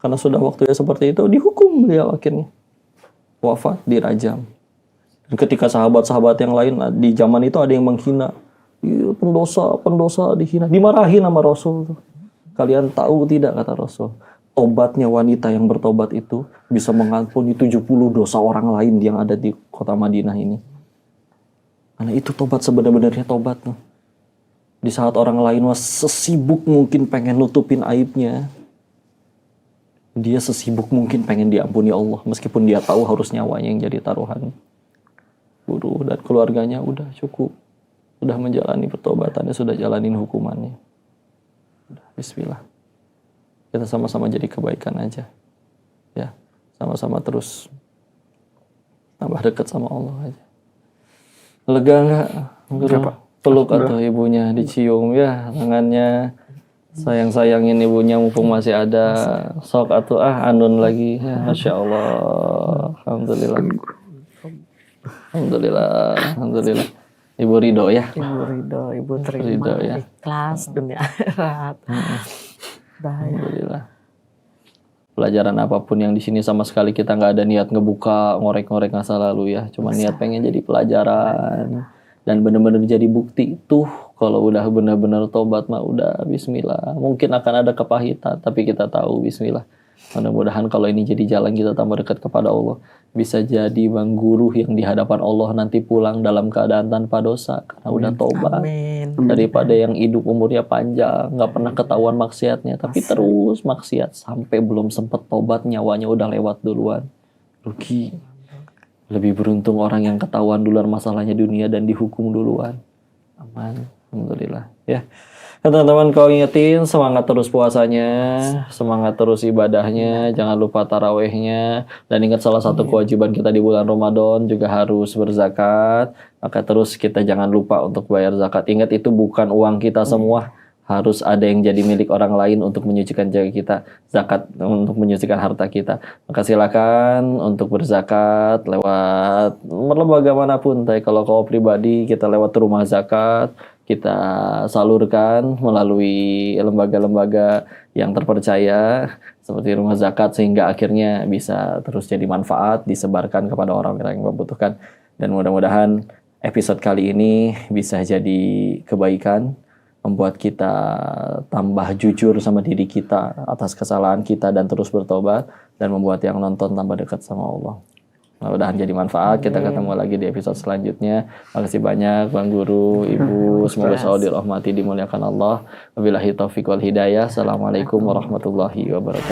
D: Karena sudah waktunya seperti itu, dihukum beliau akhirnya. Wafat, dirajam. Dan ketika sahabat-sahabat yang lain di zaman itu ada yang menghina. Pendosa dihina. Dimarahin sama Rasul. Kalian tahu tidak, kata Rasul, tobatnya wanita yang bertobat itu bisa mengampuni 70 dosa orang lain yang ada di kota Madinah ini. Karena itu tobat sebenarnya tobat. Di saat orang lain sesibuk mungkin pengen nutupin aibnya, dia sesibuk mungkin pengen diampuni Allah, meskipun dia tahu harus nyawanya yang jadi taruhan. Guru dan keluarganya udah cukup, sudah menjalani pertobatannya, sudah jalanin hukumannya. Bismillah, kita sama-sama jadi kebaikan aja ya, sama-sama terus tambah dekat sama Allah aja. Lega nggak? Peluk atau ibunya, dicium ya tangannya, sayang-sayangin ibunya mumpung masih ada. Sok atau anun lagi ya. Masya Allah, alhamdulillah, alhamdulillah. Ibu ridho ya.
C: Ibu ridho, ibu terima,
B: ya.
C: ikhlas dunia akhirat.
B: Alhamdulillah. Pelajaran apapun yang di sini sama sekali kita nggak ada niat ngebuka ngorek-ngorek masa lalu ya, cuma niat pengen jadi pelajaran dan benar-benar jadi bukti tuh kalau udah benar-benar tobat mah udah Bismillah. Mungkin akan ada kepahitan tapi kita tahu Bismillah. Mudah-mudahan kalau ini jadi jalan kita tambah dekat kepada Allah, bisa jadi bang guru yang di hadapan Allah nanti pulang dalam keadaan tanpa dosa karena udah tobat.
C: Amin.
B: Daripada yang hidup umurnya panjang nggak pernah ketahuan maksiatnya tapi terus maksiat sampai belum sempet tobat nyawanya udah lewat duluan, rugi. Lebih beruntung orang yang ketahuan duluan masalahnya dunia dan dihukum duluan. Aman, alhamdulillah ya. Teman-teman, kau ingetin semangat terus puasanya, semangat terus ibadahnya, jangan lupa tarawehnya, dan ingat salah satu kewajiban kita di bulan Ramadan juga harus berzakat. Maka terus kita jangan lupa untuk bayar zakat. Ingat itu bukan uang kita semua, harus ada yang jadi milik orang lain untuk menyucikan jaga kita, zakat untuk menyucikan harta kita. Maka silakan untuk berzakat lewat lembaga manapun. Tapi kalau kau pribadi kita lewat rumah zakat, kita salurkan melalui lembaga-lembaga yang terpercaya seperti rumah zakat sehingga akhirnya bisa terus jadi manfaat disebarkan kepada orang-orang yang membutuhkan. Dan mudah-mudahan episode kali ini bisa jadi kebaikan, membuat kita tambah jujur sama diri kita atas kesalahan kita dan terus bertobat, dan membuat yang nonton tambah dekat sama Allah. Mudah-mudahan jadi manfaat. Kita ketemu lagi di episode selanjutnya. Makasih banyak Bang Guru, Ibu. Semoga selalu dirahmati, dimuliakan Allah. Wabillahi taufiq wal hidayah. Assalamualaikum warahmatullahi wabarakatuh.